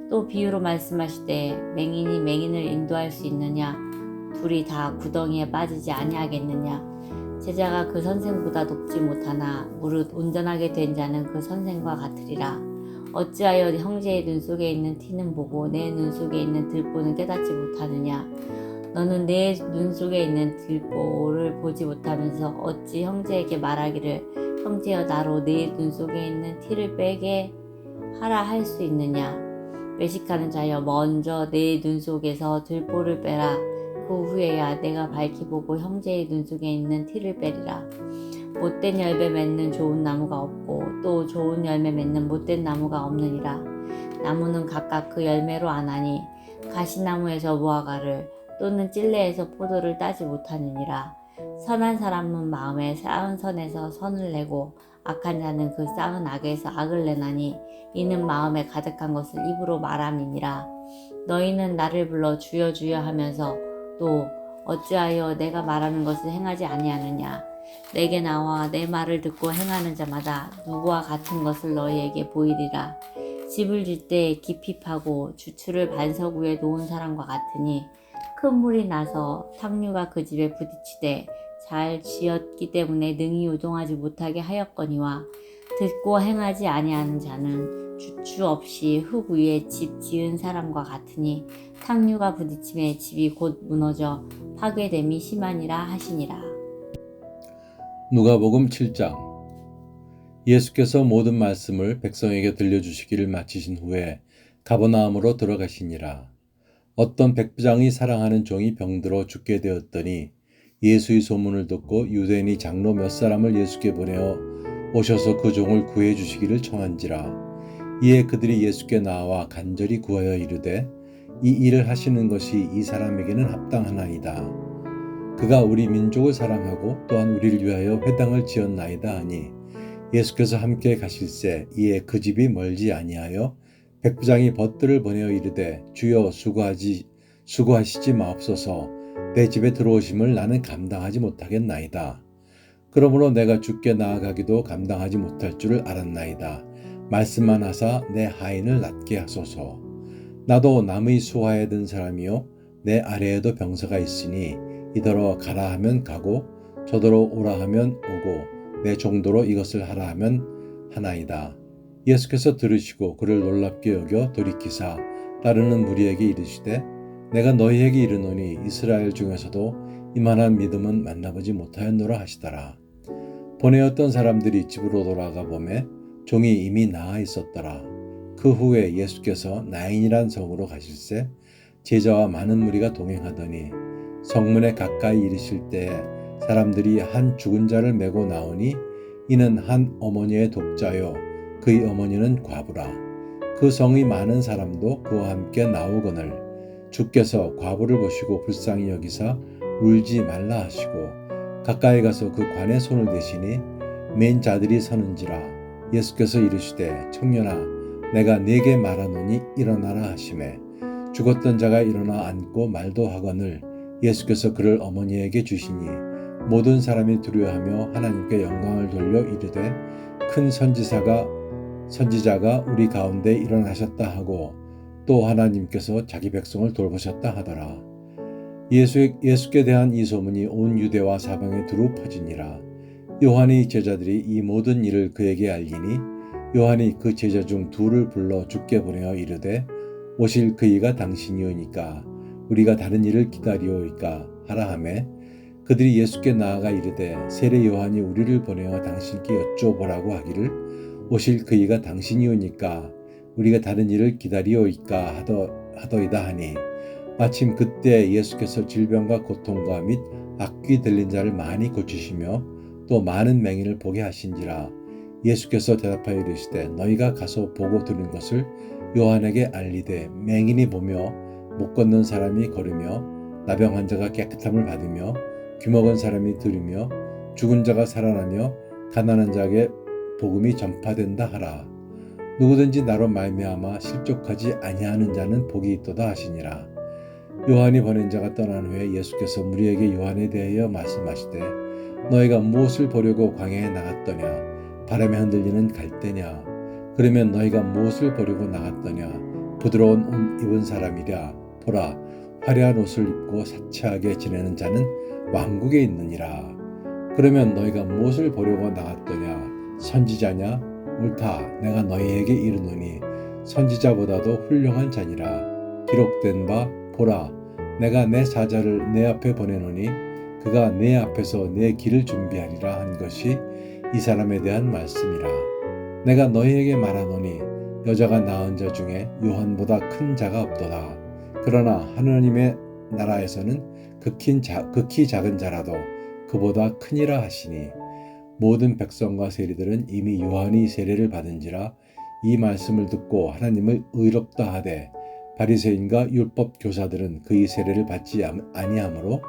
F: 또 비유로 말씀하시되 맹인이 맹인을 인도할 수 있느냐? 둘이 다 구덩이에 빠지지 아니하겠느냐? 제자가 그 선생보다 높지 못하나 무릇 온전하게 된 자는 그 선생과 같으리라. 어찌하여 형제의 눈 속에 있는 티는 보고 내 눈 속에 있는 들보는 깨닫지 못하느냐? 너는 내 눈 속에 있는 들보를 보지 못하면서 어찌 형제에게 말하기를 형제여 나로 내 눈 속에 있는 티를 빼게 하라 할 수 있느냐? 외식하는 자여 먼저 내 눈 속에서 들보를 빼라. 그 후에야 내가 밝히 보고 형제의 눈 속에 있는 티를 빼리라. 못된 열매 맺는 좋은 나무가 없고 또 좋은 열매 맺는 못된 나무가 없느니라. 나무는 각각 그 열매로 아나니 가시나무에서 무화과를 또는 찔레에서 포도를 따지 못하느니라. 선한 사람은 마음에 쌓은 선에서 선을 내고 악한 자는 그 쌓은 악에서 악을 내나니 이는 마음에 가득한 것을 입으로 말함이니라. 너희는 나를 불러 주여 주여 하면서 또 어찌하여 내가 말하는 것을 행하지 아니하느냐? 내게 나와 내 말을 듣고 행하는 자마다 누구와 같은 것을 너희에게 보이리라. 집을 질 때 깊이 파고 주추를 반석 위에 놓은 사람과 같으니 큰 물이 나서 탕류가 그 집에 부딪히되 잘 지었기 때문에 능히 요동하지 못하게 하였거니와 듣고 행하지 아니하는 자는 주추 없이 흙 위에 집 지은 사람과 같으니 탕류가 부딪힘에 집이 곧 무너져 파괴됨이 심하니라 하시니라.
A: 누가복음 7장. 예수께서 모든 말씀을 백성에게 들려주시기를 마치신 후에 가버나움으로 들어가시니라. 어떤 백부장이 사랑하는 종이 병들어 죽게 되었더니 예수의 소문을 듣고 유대인이 장로 몇 사람을 예수께 보내어 오셔서 그 종을 구해 주시기를 청한지라. 이에 그들이 예수께 나와 간절히 구하여 이르되 이 일을 하시는 것이 이 사람에게는 합당하나이다. 그가 우리 민족을 사랑하고 또한 우리를 위하여 회당을 지었나이다 하니 예수께서 함께 가실새 이에 그 집이 멀지 아니하여 백부장이 벗들을 보내어 이르되 주여 수고하시지 마옵소서. 내 집에 들어오심을 나는 감당하지 못하겠나이다. 그러므로 내가 주께 나아가기도 감당하지 못할 줄을 알았나이다. 말씀만 하사 내 하인을 낫게 하소서. 나도 남의 수하에 든 사람이요 내 아래에도 병사가 있으니 이더러 가라 하면 가고 저더러 오라 하면 오고 내 정도로 이것을 하라 하면 하나이다. 예수께서 들으시고 그를 놀랍게 여겨 돌이키사 따르는 무리에게 이르시되 내가 너희에게 이르노니 이스라엘 중에서도 이만한 믿음은 만나보지 못하였노라 하시더라. 보내었던 사람들이 집으로 돌아가 보매 종이 이미 나아 있었더라. 그 후에 예수께서 나인이란 성으로 가실새 제자와 많은 무리가 동행하더니 성문에 가까이 이르실 때에 사람들이 한 죽은 자를 메고 나오니 이는 한 어머니의 독자요 그의 어머니는 과부라. 그 성의 많은 사람도 그와 함께 나오거늘 주께서 과부를 보시고 불쌍히 여기사 울지 말라 하시고 가까이 가서 그 관에 손을 대시니 맨 자들이 서는지라. 예수께서 이르시되 청년아 내가 네게 말하노니 일어나라 하시매 죽었던 자가 일어나 앉고 말도 하거늘 예수께서 그를 어머니에게 주시니 모든 사람이 두려워하며 하나님께 영광을 돌려 이르되 큰 선지자가 우리 가운데 일어나셨다 하고 또 하나님께서 자기 백성을 돌보셨다 하더라. 예수께 대한 이 소문이 온 유대와 사방에 두루 퍼지니라. 요한의 제자들이 이 모든 일을 그에게 알리니 요한이 그 제자 중 둘을 불러 주께 보내어 이르되 오실 그이가 당신이오니까 우리가 다른 일을 기다리오이까 하라 하매 그들이 예수께 나아가 이르되 세례 요한이 우리를 보내어 당신께 여쭤보라고 하기를 오실 그이가 당신이오니까 우리가 다른 일을 기다리오이까 하더이다 하니 마침 그때 예수께서 질병과 고통과 및 악귀 들린 자를 많이 고치시며 또 많은 맹인을 보게 하신지라. 예수께서 대답하여 이르시되 너희가 가서 보고 들은 것을 요한에게 알리되 맹인이 보며 못 걷는 사람이 걸으며 나병 환자가 깨끗함을 받으며 귀먹은 사람이 들으며 죽은 자가 살아나며 가난한 자에게 복음이 전파된다 하라. 누구든지 나로 말미암아 실족하지 아니하는 자는 복이 있도다 하시니라. 요한이 보낸 자가 떠난 후에 예수께서 무리에게 요한에 대하여 말씀하시되 너희가 무엇을 보려고 광야에 나갔더냐? 바람에 흔들리는 갈대냐? 그러면 너희가 무엇을 보려고 나갔더냐? 부드러운 옷 입은 사람이랴. 보라, 화려한 옷을 입고 사치하게 지내는 자는 왕국에 있느니라. 그러면 너희가 무엇을 보려고 나갔더냐? 선지자냐? 옳다, 내가 너희에게 이르노니 선지자보다도 훌륭한 자니라. 기록된 바 보라, 내가 내 사자를 내 앞에 보내노니 그가 내 앞에서 내 길을 준비하리라 한 것이 이 사람에 대한 말씀이라. 내가 너희에게 말하노니 여자가 낳은 자 중에 요한보다 큰 자가 없도다. 그러나 하느님의 나라에서는 극히 작은 자라도 그보다 크니라 하시니 모든 백성과 세리들은 이미 요한이 세례를 받은지라 이 말씀을 듣고 하나님을 의롭다 하되 바리새인과 율법 교사들은 그의 세례를 받지 아니하므로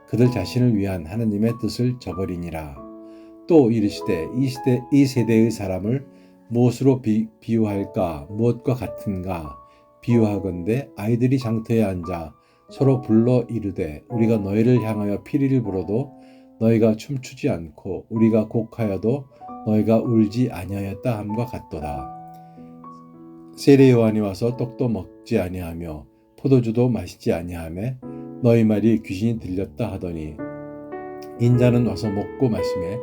A: 그들 자신을 위한 하나님의 뜻을 저버리니라. 또 이르시되 이 세대의 사람을 무엇으로 비유할까? 무엇과 같은가? 비유하건대 아이들이 장터에 앉아 서로 불러 이르되 우리가 너희를 향하여 피리를 불어도 너희가 춤추지 않고 우리가 곡하여도 너희가 울지 아니하였다 함과 같도다. 세례 요한이 와서 떡도 먹지 아니하며 포도주도 마시지 아니하며 너희 말이 귀신이 들렸다 하더니 인자는 와서 먹고 마시매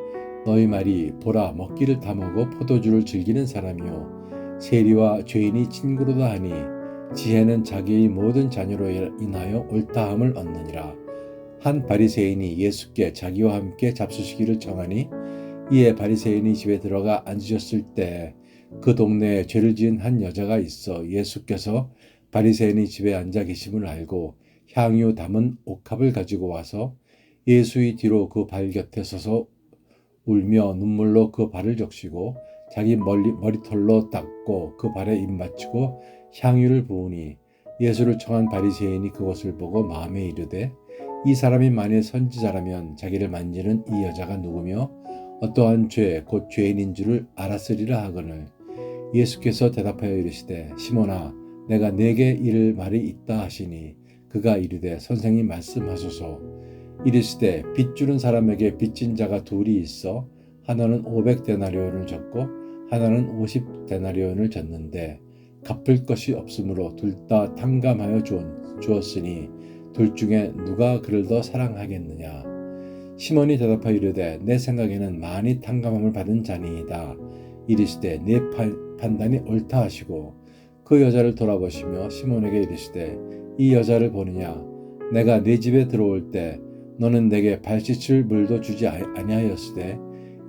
A: 너희 말이 보라 먹기를 다 먹어 포도주를 즐기는 사람이요 세리와 죄인이 친구로다 하니 지혜는 자기의 모든 자녀로 인하여 옳다함을 얻느니라. 한 바리새인이 예수께 자기와 함께 잡수시기를 청하니 이에 바리새인이 집에 들어가 앉으셨을 때 그 동네에 죄를 지은 한 여자가 있어 예수께서 바리새인이 집에 앉아 계심을 알고 향유 담은 옥합을 가지고 와서 예수의 뒤로 그 발 곁에 서서 울며 눈물로 그 발을 적시고 자기 머리털로 닦고 그 발에 입 맞추고 향유를 부으니 예수를 청한 바리새인이 그것을 보고 마음에 이르되 이 사람이 만일 선지자라면 자기를 만지는 이 여자가 누구며 어떠한 죄 곧 죄인인 줄을 알았으리라 하거늘 예수께서 대답하여 이르시되 시몬아 내가 네게 이를 말이 있다 하시니 그가 이르되 선생님 말씀하소서. 이르시되 빚 주는 사람에게 빚진 자가 둘이 있어 하나는 500데나리온을 졌고 하나는 50데나리온을 졌는데 갚을 것이 없으므로 둘 다 탕감하여 주었으니 둘 중에 누가 그를 더 사랑하겠느냐. 시몬이 대답하여 이르되 내 생각에는 많이 탕감함을 받은 자니이다. 이르시되 내 판단이 옳다 하시고 그 여자를 돌아보시며 시몬에게 이르시되 이 여자를 보느냐. 내가 네 집에 들어올 때 너는 내게 발 씻을 물도 주지 아니하였으되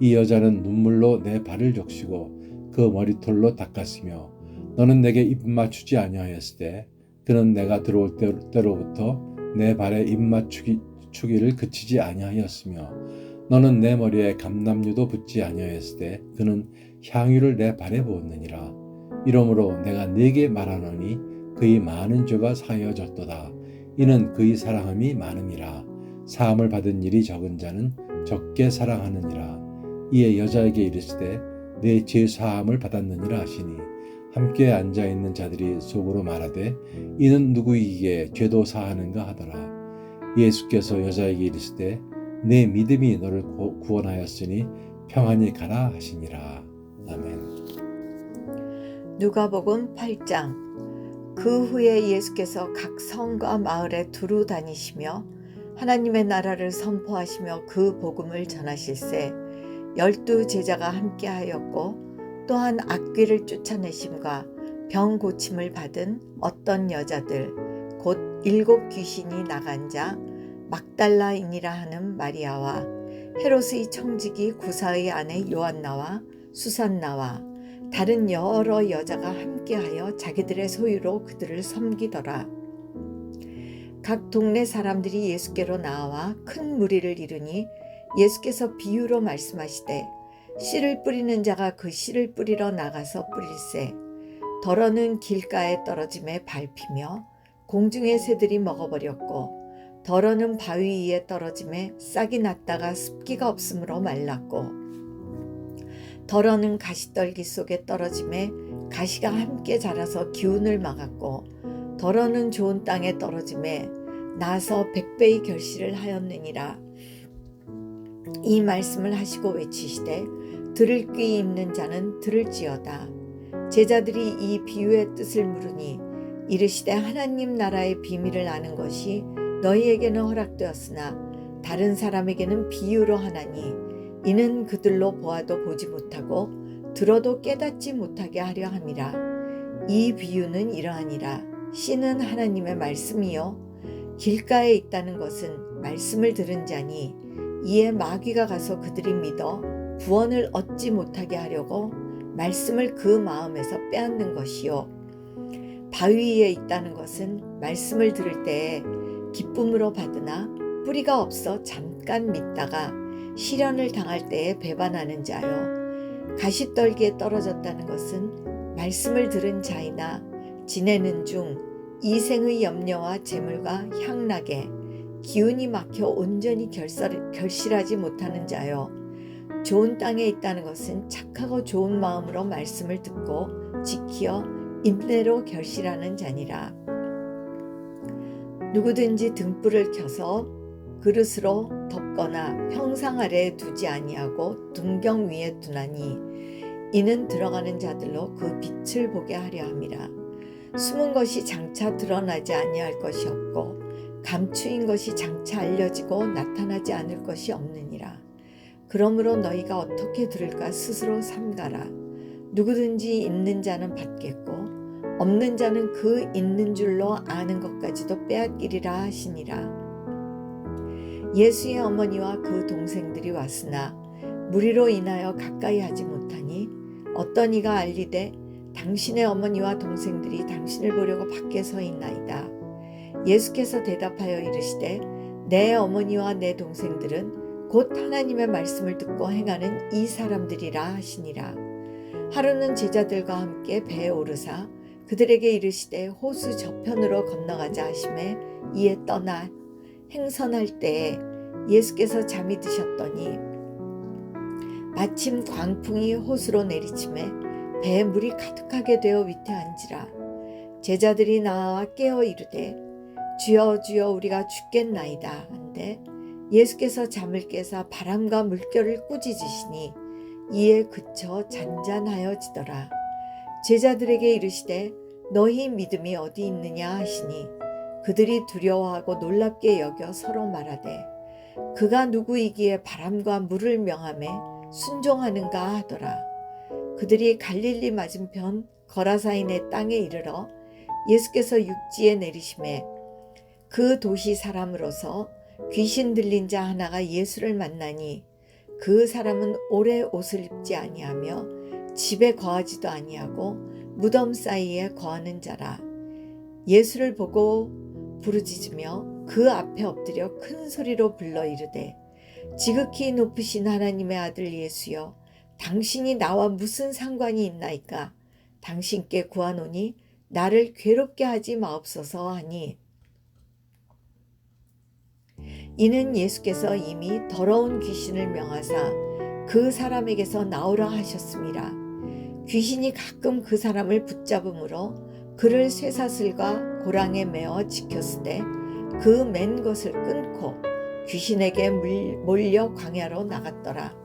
A: 이 여자는 눈물로 내 발을 적시고 그 머리털로 닦았으며 너는 내게 입 맞추지 아니하였으되 그는 내가 들어올 때로부터 내 발에 입 맞추기를 그치지 아니하였으며 너는 내 머리에 감람유도 붓지 아니하였으되 그는 향유를 내 발에 부었느니라. 이러므로 내가 네게 말하노니 그의 많은 죄가 사하여졌도다. 이는 그의 사랑함이 많음이라. 사함을 받은 일이 적은 자는 적게 사랑하느니라. 이에 여자에게 이르시되 내 죄 사함을 받았느니라 하시니 함께 앉아있는 자들이 속으로 말하되 이는 누구이기에 죄도 사하는가 하더라. 예수께서 여자에게 이르시되 내 믿음이 너를 구원하였으니 평안히 가라 하시니라. 아멘.
G: 누가복음 8장. 그 후에 예수께서 각 성과 마을에 두루 다니시며 하나님의 나라를 선포하시며 그 복음을 전하실세 12 제자가 함께하였고 또한 악귀를 쫓아내심과 병 고침을 받은 어떤 여자들 곧 7 귀신이 나간 자 막달라인이라 하는 마리아와 헤롯의 청지기 구사의 아내 요한나와 수산나와 다른 여러 여자가 함께하여 자기들의 소유로 그들을 섬기더라. 각 동네 사람들이 예수께로 나와 큰 무리를 이루니 예수께서 비유로 말씀하시되 씨를 뿌리는 자가 그 씨를 뿌리러 나가서 뿌릴새 덜어는 길가에 떨어짐에 밟히며 공중의 새들이 먹어버렸고 덜어는 바위 위에 떨어짐에 싹이 났다가 습기가 없으므로 말랐고 덜어는 가시떨기 속에 떨어짐에 가시가 함께 자라서 기운을 막았고 덜어는 좋은 땅에 떨어짐에 나서 100배의 결실을 하였느니라. 이 말씀을 하시고 외치시되 들을 귀 있는 자는 들을지어다. 제자들이 이 비유의 뜻을 물으니 이르시되 하나님 나라의 비밀을 아는 것이 너희에게는 허락되었으나 다른 사람에게는 비유로 하나니 이는 그들로 보아도 보지 못하고 들어도 깨닫지 못하게 하려 함이라. 이 비유는 이러하니라. 씨는 하나님의 말씀이요 길가에 있다는 것은 말씀을 들은 자니 이에 마귀가 가서 그들이 믿어 구원을 얻지 못하게 하려고 말씀을 그 마음에서 빼앗는 것이요 바위 위에 있다는 것은 말씀을 들을 때에 기쁨으로 받으나 뿌리가 없어 잠깐 믿다가 시련을 당할 때에 배반하는 자요 가시떨기에 떨어졌다는 것은 말씀을 들은 자이나 지내는 중 이생의 염려와 재물과 향락에 기운이 막혀 온전히 결실하지 못하는 자요 좋은 땅에 있다는 것은 착하고 좋은 마음으로 말씀을 듣고 지키어 인내로 결실하는 자니라. 누구든지 등불을 켜서 그릇으로 덮거나 평상 아래에 두지 아니하고 등경 위에 두나니 이는 들어가는 자들로 그 빛을 보게 하려 함이라. 숨은 것이 장차 드러나지 아니할 것이 없고 감추인 것이 장차 알려지고 나타나지 않을 것이 없느니라. 그러므로 너희가 어떻게 들을까 스스로 삼가라. 누구든지 있는 자는 받겠고 없는 자는 그 있는 줄로 아는 것까지도 빼앗기리라 하시니라. 예수의 어머니와 그 동생들이 왔으나 무리로 인하여 가까이 하지 못하니 어떤 이가 알리되 당신의 어머니와 동생들이 당신을 보려고 밖에 서 있나이다. 예수께서 대답하여 이르시되 내 어머니와 내 동생들은 곧 하나님의 말씀을 듣고 행하는 이 사람들이라 하시니라. 하루는 제자들과 함께 배에 오르사 그들에게 이르시되 호수 저편으로 건너가자 하시매 이에 떠나 행선할 때에 예수께서 잠이 드셨더니 마침 광풍이 호수로 내리침에 배에 물이 가득하게 되어 위태 한지라. 제자들이 나와 깨어 이르되 주여 주여 우리가 죽겠나이다 한데 예수께서 잠을 깨사 바람과 물결을 꾸짖으시니 이에 그쳐 잔잔하여지더라. 제자들에게 이르시되 너희 믿음이 어디 있느냐 하시니 그들이 두려워하고 놀랍게 여겨 서로 말하되 그가 누구이기에 바람과 물을 명하매 순종하는가 하더라. 그들이 갈릴리 맞은편 거라사인의 땅에 이르러 예수께서 육지에 내리심에 그 도시 사람으로서 귀신 들린 자 하나가 예수를 만나니 그 사람은 오래 옷을 입지 아니하며 집에 거하지도 아니하고 무덤 사이에 거하는 자라. 예수를 보고 부르짖으며 그 앞에 엎드려 큰 소리로 불러 이르되 지극히 높으신 하나님의 아들 예수여 당신이 나와 무슨 상관이 있나이까. 당신께 구하노니 나를 괴롭게 하지 마옵소서 하니 이는 예수께서 이미 더러운 귀신을 명하사 그 사람에게서 나오라 하셨습니다. 귀신이 가끔 그 사람을 붙잡음으로 그를 쇠사슬과 고랑에 매어 지켰으되 그 맨 것을 끊고 귀신에게 몰려 광야로 나갔더라.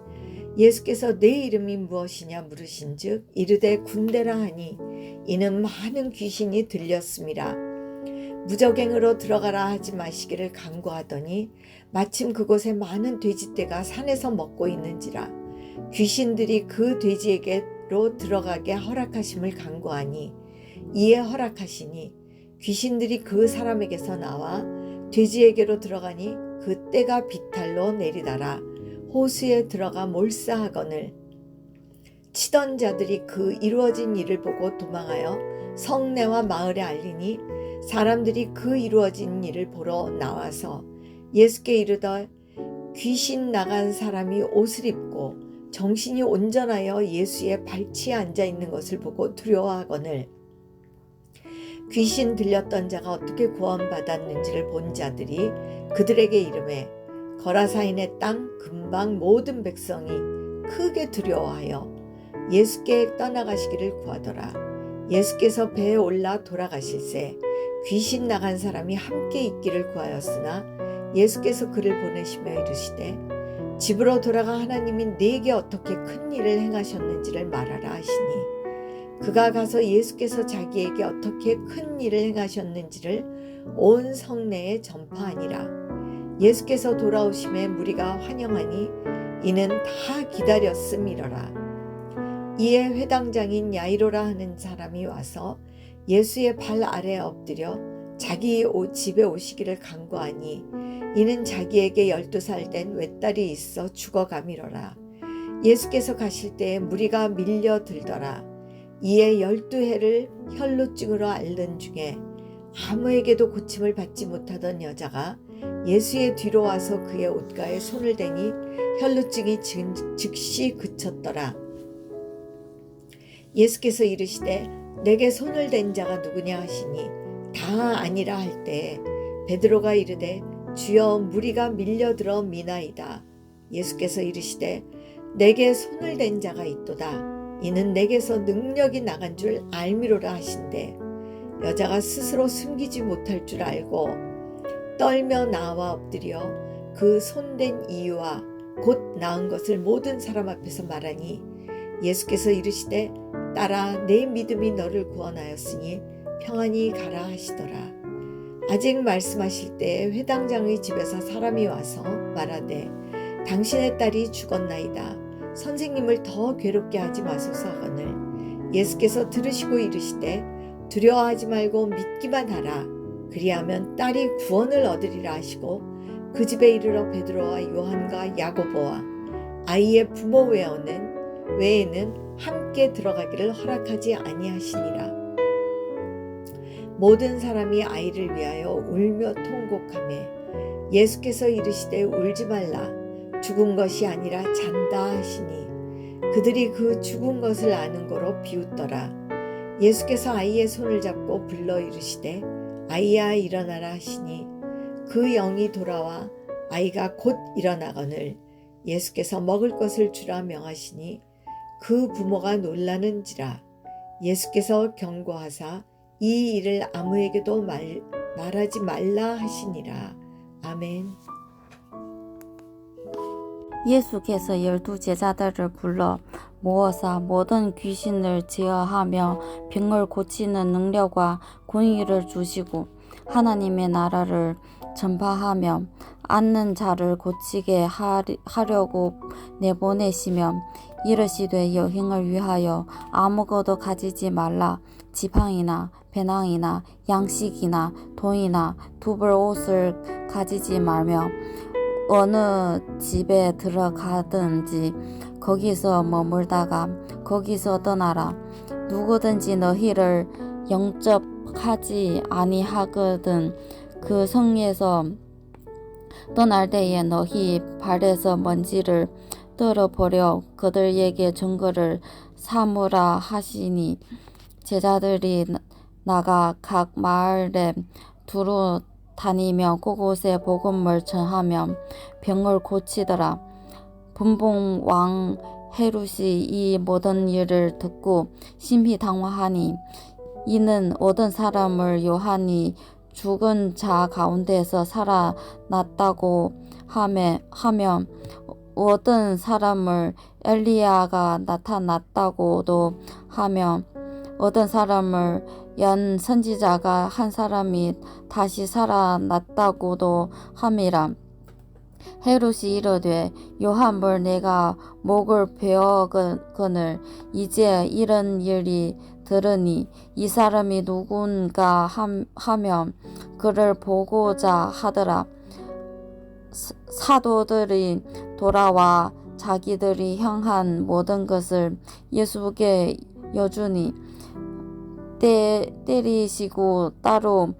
G: 예수께서 내 이름이 무엇이냐 물으신즉 이르되 군대라 하니 이는 많은 귀신이 들렸음이라. 무적행으로 들어가라 하지 마시기를 간구하더니 마침 그곳에 많은 돼지떼가 산에서 먹고 있는지라. 귀신들이 그 돼지에게로 들어가게 허락하심을 간구하니 이에 허락하시니 귀신들이 그 사람에게서 나와 돼지에게로 들어가니 그 떼가 비탈로 내리다라 호수에 들어가 몰사하거늘 치던 자들이 그 이루어진 일을 보고 도망하여 성내와 마을에 알리니 사람들이 그 이루어진 일을 보러 나와서 예수께 이르되 귀신 나간 사람이 옷을 입고 정신이 온전하여 예수의 발치에 앉아 있는 것을 보고 두려워하거늘 귀신 들렸던 자가 어떻게 구원받았는지를 본 자들이 그들에게 이르매 거라사인의 땅 근방 모든 백성이 크게 두려워하여 예수께 떠나가시기를 구하더라. 예수께서 배에 올라 돌아가실새 귀신 나간 사람이 함께 있기를 구하였으나 예수께서 그를 보내시며 이르시되 집으로 돌아가 하나님이 네게 어떻게 큰 일을 행하셨는지를 말하라 하시니 그가 가서 예수께서 자기에게 어떻게 큰 일을 행하셨는지를 온 성내에 전파하니라. 예수께서 돌아오심에 무리가 환영하니 이는 다 기다렸음이러라. 이에 회당장인 야이로라 하는 사람이 와서 예수의 발 아래에 엎드려 자기 집에 오시기를 간구하니 이는 자기에게 12살 된 외딸이 있어 죽어가미러라. 예수께서 가실 때에 무리가 밀려들더라. 이에 12해를 혈루증으로 앓는 중에 아무에게도 고침을 받지 못하던 여자가 예수의 뒤로 와서 그의 옷가에 손을 대니 혈루증이 즉시 그쳤더라. 예수께서 이르시되 내게 손을 댄 자가 누구냐 하시니 다 아니라 할 때에 베드로가 이르되 주여 무리가 밀려들어 미나이다. 예수께서 이르시되 내게 손을 댄 자가 있도다. 이는 내게서 능력이 나간 줄 알미로라 하신대 여자가 스스로 숨기지 못할 줄 알고 떨며 나와 엎드려 그 손댄 이유와 곧 나은 것을 모든 사람 앞에서 말하니 예수께서 이르시되 딸아 내 믿음이 너를 구원하였으니 평안히 가라 하시더라. 아직 말씀하실 때에 회당장의 집에서 사람이 와서 말하되 당신의 딸이 죽었나이다. 선생님을 더 괴롭게 하지 마소서 하거늘 예수께서 들으시고 이르시되 두려워하지 말고 믿기만 하라. 그리하면 딸이 구원을 얻으리라 하시고 그 집에 이르러 베드로와 요한과 야고보와 아이의 부모 외에는 함께 들어가기를 허락하지 아니하시니라. 모든 사람이 아이를 위하여 울며 통곡하매 예수께서 이르시되 울지 말라. 죽은 것이 아니라 잔다 하시니 그들이 그 죽은 것을 아는 거로 비웃더라. 예수께서 아이의 손을 잡고 불러 이르시되 아이야 일어나라 하시니 그 영이 돌아와 아이가 곧 일어나거늘 예수께서 먹을 것을 주라 명하시니 그 부모가 놀라는지라. 예수께서 경고하사 이 일을 아무에게도 말하지 말라 하시니라. 아멘.
F: 예수께서 12제자들을 불러 모아서 모든 귀신을 제어하며 병을 고치는 능력과 권위를 주시고 하나님의 나라를 전파하며 앓는 자를 고치게 하려고 내보내시며 이르시되 여행을 위하여 아무것도 가지지 말라. 지팡이나 배낭이나 양식이나 돈이나 두벌 옷을 가지지 말며 어느 집에 들어가든지 거기서 머물다가 거기서 떠나라. 누구든지 너희를 영접하지 아니하거든 그 성에서 떠날 때에 너희 발에서 먼지를 떨어버려 그들에게 증거를 삼으라 하시니 제자들이 나가 각 마을에 두루 다니며 그곳에 복음을 전하며 병을 고치더라. 분봉 왕 헤롯이 이 모든 일을 듣고 심히 당황하니 이는 어떤 사람을 요한이
H: 죽은 자 가운데서 살아났다고 하며 어떤 사람을 엘리야가 나타났다고도 하며 어떤 사람을 연 선지자가 한 사람이 다시 살아났다고도 함이라. 헤롯이 이르되 요한을 내가 목을 베어거늘 이제 이런 일이 들으니 이 사람이 누군가 하며 그를 보고자 하더라. 사도들이 돌아와 자기들이 향한 모든 것을 예수께 여주니 때리시고 따로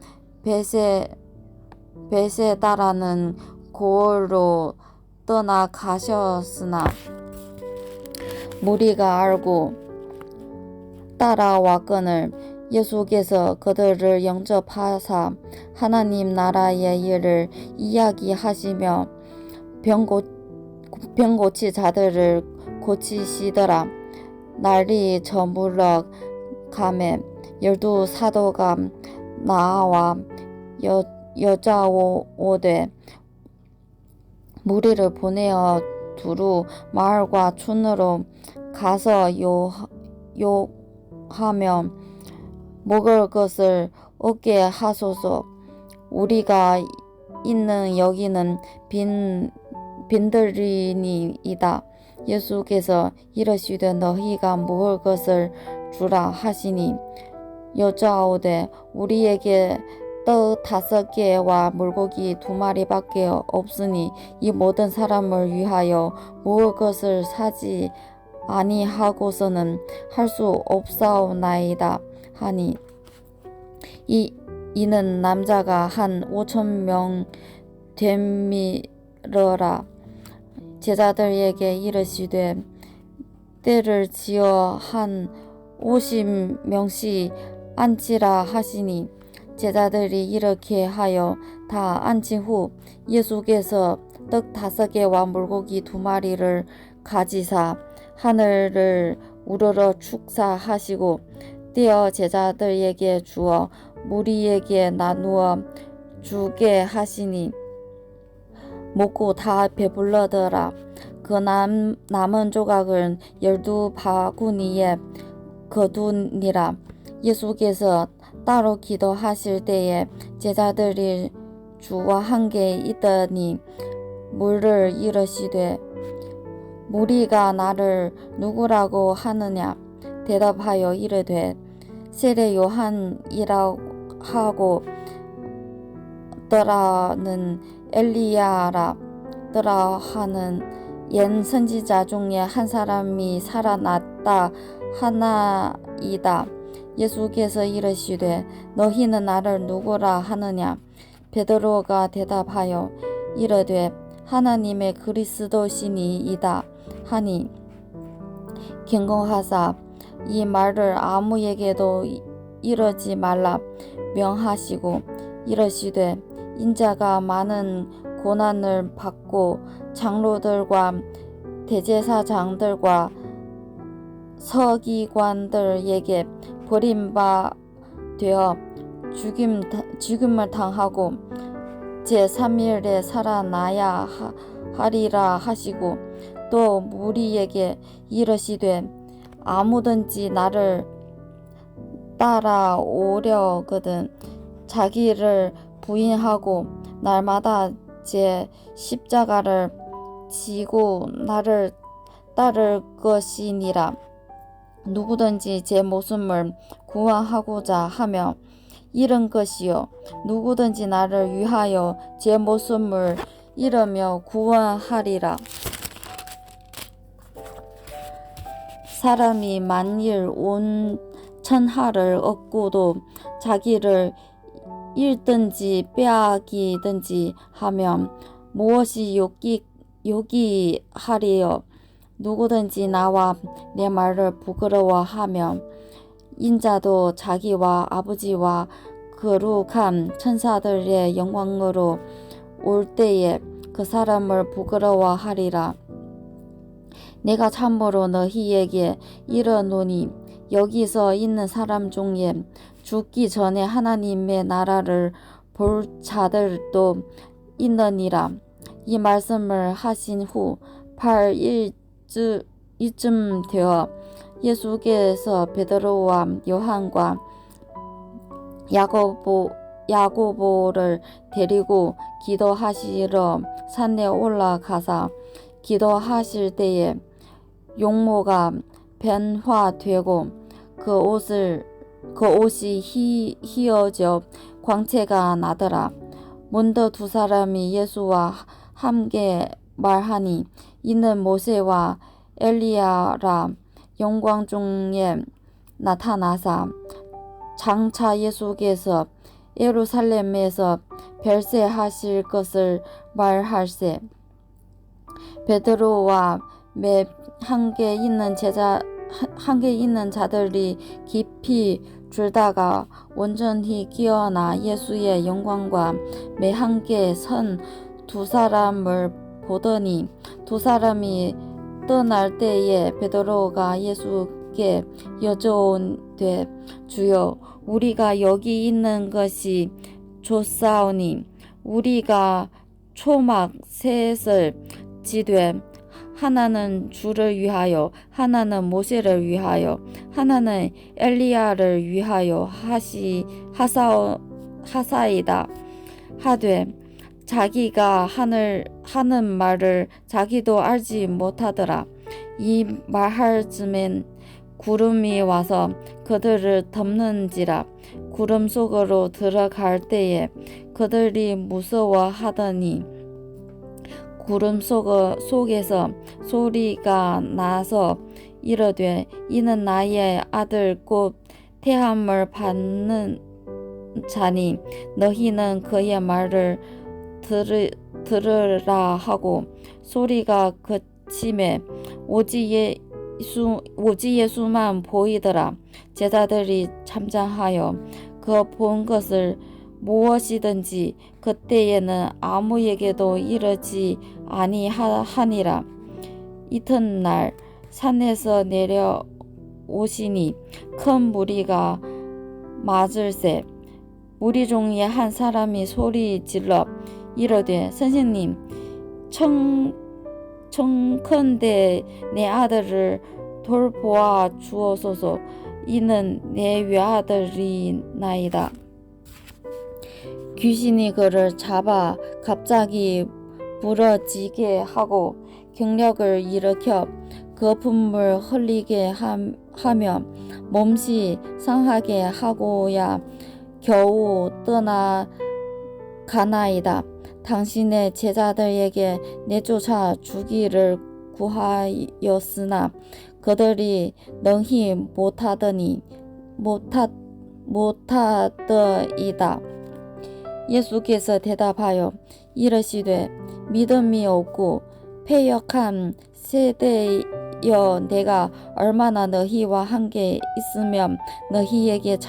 H: 베세다라는 고을로 떠나가셨으나 무리가 알고 따라왔거늘 예수께서 그들을 영접하사 하나님 나라의 일을 이야기하시며 병 고치 자들을 고치시더라. 날이 저물어 가매 12 사도가 나와 여자오되 무리를 보내어 두루 마을과 촌으로 가서 요하며 먹을 것을 얻게 하소서. 우리가 있는 여기는 빈들이니이다. 예수께서 이르시되 너희가 먹을 것을 주라 하시니 여자오되 우리에게 떡 5개와 물고기 2마리밖에 없으니 이 모든 사람을 위하여 먹을 것을 사지 아니하고서는 할 수 없사오나이다 하니 이는 남자가 한 5,000명 되밀어라. 제자들에게 이르시되 때를 지어 한 50명씩 앉히라 하시니 제자들이 이렇게 하여 다 앉힌 후 예수께서 떡 5개와 물고기 2마리를 가지사 하늘을 우러러 축사하시고 떼어 제자들에게 주어 무리에게 나누어 주게 하시니 먹고 다 배불러더라. 그 남은 조각은 12바구니에 거두니라. 예수께서 따로 기도하실 때에 제자들이 주와 함께 있더니 물을 이르시되 무리가 나를 누구라고 하느냐? 대답하여 이르되 세례 요한이라고 하고 더라는 엘리야라 더라 하는 옛 선지자 중에 한 사람이 살아났다 하나이다. 예수께서 이르시되 너희는 나를 누구라 하느냐? 베드로가 대답하여 이르되 하나님의 그리스도시니이다 하니 경고하사 이 말을 아무에게도 이르지 말라 명하시고 이르시되 인자가 많은 고난을 받고 장로들과 대제사장들과 서기관들에게 버림받되어 죽임을 당하고 제3일에 살아나야 하리라 하시고 또 무리에게 이르시되 아무든지 나를 따라오려거든 자기를 부인하고 날마다 제 십자가를 지고 나를 따를 것이니라. 누구든지 제 목숨을 구원하고자 하며 잃은 것이요 누구든지 나를 위하여 제 목숨을 잃으며 구원하리라. 사람이 만일 온 천하를 얻고도 자기를 잃든지 빼앗기든지 하면 무엇이 요기하리요? 누구든지 나와 내 말을 부끄러워하면 인자도 자기와 아버지와 거룩한 천사들의 영광으로 올 때에 그 사람을 부끄러워하리라. 내가 참으로 너희에게 이르노니 여기서 있는 사람 중에 죽기 전에 하나님의 나라를 볼 자들도 있느니라. 이 말씀을 하신 후 8일쯤 되어 예수께서 베드로와 요한과 야고보를 데리고 기도하시러 산에 올라가사 기도하실 때에 용모가 변화되고 그 옷이 휘어져 광채가 나더라. 문득 두 사람이 예수와 함께 말하니 이는 모세와 엘리야라. 영광 중에 나타나사 장차 예수께서 예루살렘에서 별세하실 것을 말할세. 베드로와 함께 있는 자들이 깊이 줄다가 온전히 깨어나 예수의 영광과 함께 선 두 사람을 보더니 두 사람이 떠날 때에 베드로가 예수께 여쭤온되 주여 우리가 여기 있는 것이 좋사오니 우리가 초막 셋을 지되 하나는 주를 위하여 하나는 모세를 위하여 하나는 엘리야를 위하여 하사이다 하되 자기가 하는 말을 자기도 알지 못하더라. 이 말할 즈음엔 구름이 와서 그들을 덮는지라. 구름 속으로 들어갈 때에 그들이 무서워하더니 구름 속에서 소리가 나서 이르되 이는 나의 아들 곧 태함을 받는 자니 너희는 그의 말을 들으라 하고 소리가 그침에 오직 예수만 보이더라. 제자들이 잠잠하여 그 본 것을 무엇이든지 그때에는 아무에게도 이르지 아니하니라. 이튿날 산에서 내려오시니 큰 무리가 맞을세. 무리 중에 한 사람이 소리 질러 이르되 선생님 청컨대 내 아들을 돌보아 주옵소서. 이는 내 외아들이나이다. 귀신이 그를 잡아 갑자기 부러지게 하고 경력을 일으켜 거품을 흘리게 하며 몸시 상하게 하고야 겨우 떠나가나이다. 당신의 제자들에게 내쫓아 주기를 구하였으나 그들이 능히 못하더이다. 예수께서 대답하여 이르시되 믿음이 없고 패역한 세대여 내가 얼마나 너희와 함께 있으면 너희에게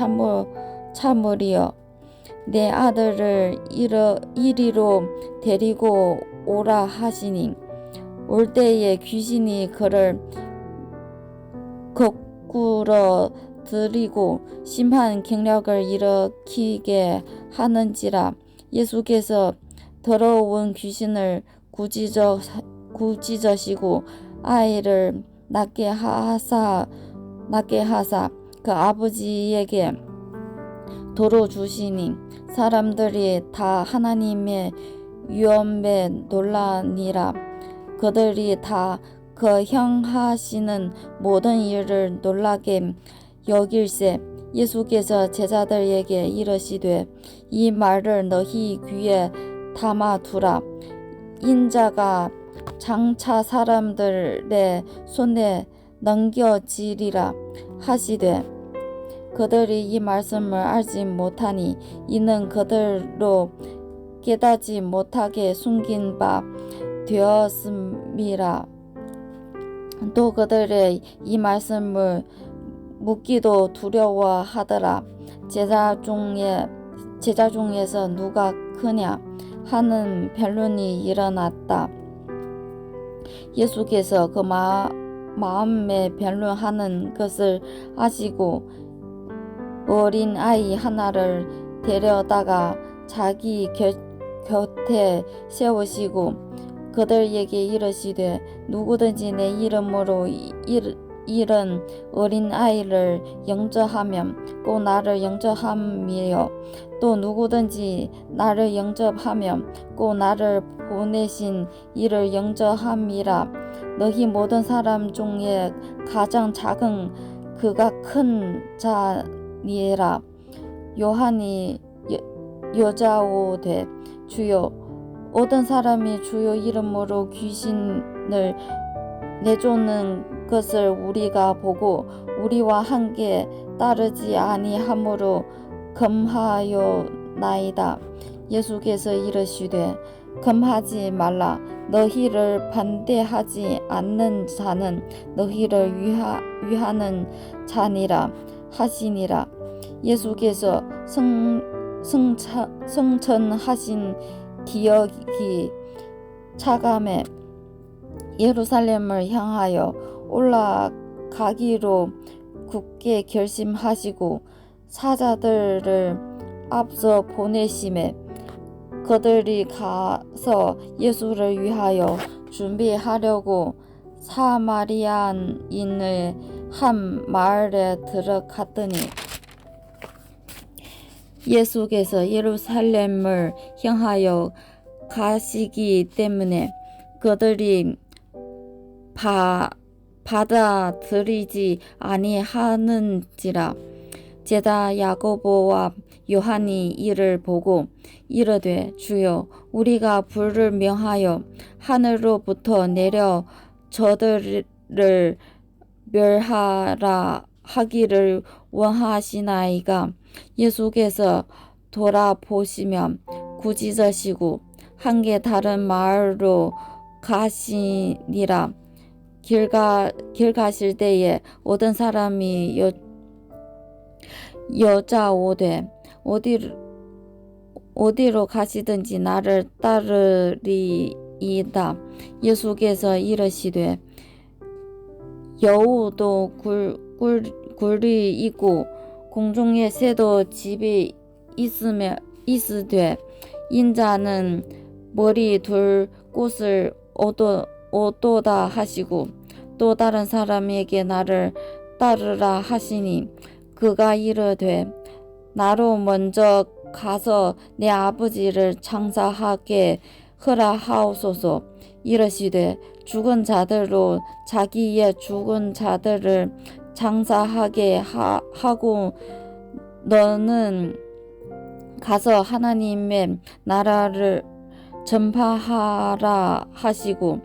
H: 참으리요. 내 아들을 이리로 데리고 오라 하시니 올 때에 귀신이 그를 거꾸로 들이고 심한 경력을 일으키게 하는지라. 예수께서 더러운 귀신을 꾸짖으시고 아이를 낳게 하사 그 아버지에게 도로 주시니 사람들이 다 하나님의 위엄에 놀라니라. 그들이 다 그 행하시는 모든 일을 놀라게 여길세. 예수께서 제자들에게 이르시되 이 말을 너희 귀에 담아두라. 인자가 장차 사람들의 손에 넘겨지리라 하시되 그들이 이 말씀을 알지 못하니 이는 그들로 깨닫지 못하게 숨긴 바 되었음이라. 또 그들의 이 말씀을 묻기도 두려워하더라. 제자 중에서 누가 크냐 하는 변론이 일어났다. 예수께서 그 마음에 변론하는 것을 아시고 어린 아이 하나를 데려다가 자기 곁에 세우시고 그들에게 이르시되 누구든지 내 이름으로 이른 어린 아이를 영접하면 꼭 나를 영접함이요 또 누구든지 나를 영접하면 꼭 나를 보내신 이를 영접함이라. 너희 모든 사람 중에 가장 작은 그가 큰 자니라. 요한이 여자오되 주여 어떤 사람이 주여 이름으로 귀신을 내쫓는 것을 우리가 보고 우리와 함께 따르지 아니하므로 금하였나이다. 예수께서 이르시되 금하지 말라. 너희를 반대하지 않는 자는 너희를 위하는 자니라 하시니라. 예수께서 승천하신 기억이 차감해 예루살렘을 향하여 올라가기로 굳게 결심하시고 사자들을 앞서 보내심에 그들이 가서 예수를 위하여 준비하려고 사마리아인의 한 마을에 들어갔더니 예수께서 예루살렘을 향하여 가시기 때문에 그들이 받아들이지 아니하는지라. 제자 야고보와 요한이 이를 보고 이르되 주여 우리가 불을 명하여 하늘로부터 내려 저들을 멸하라 하기를 원하시나이까. 예수께서 돌아보시며 꾸짖으시고 함께 다른 마을로 가시니라. 길 가실 때에 어떤 사람이 여자오되 어디로 가시든지 나를 따르리이다. 예수께서 이르시되 여우도 굴이 있고 공중의 새도 집이 있으되 인자는 머리 둘 곳을 얻도다 하시고 또 다른 사람에게 나를 따르라 하시니 그가 이르되 나로 먼저 가서 내 아버지를 장사하게 허락하옵소서. 이르시되 죽은 자들로 자기의 죽은 자들을 장사하게 하고 너는 가서 하나님의 나라를 전파하라 하시고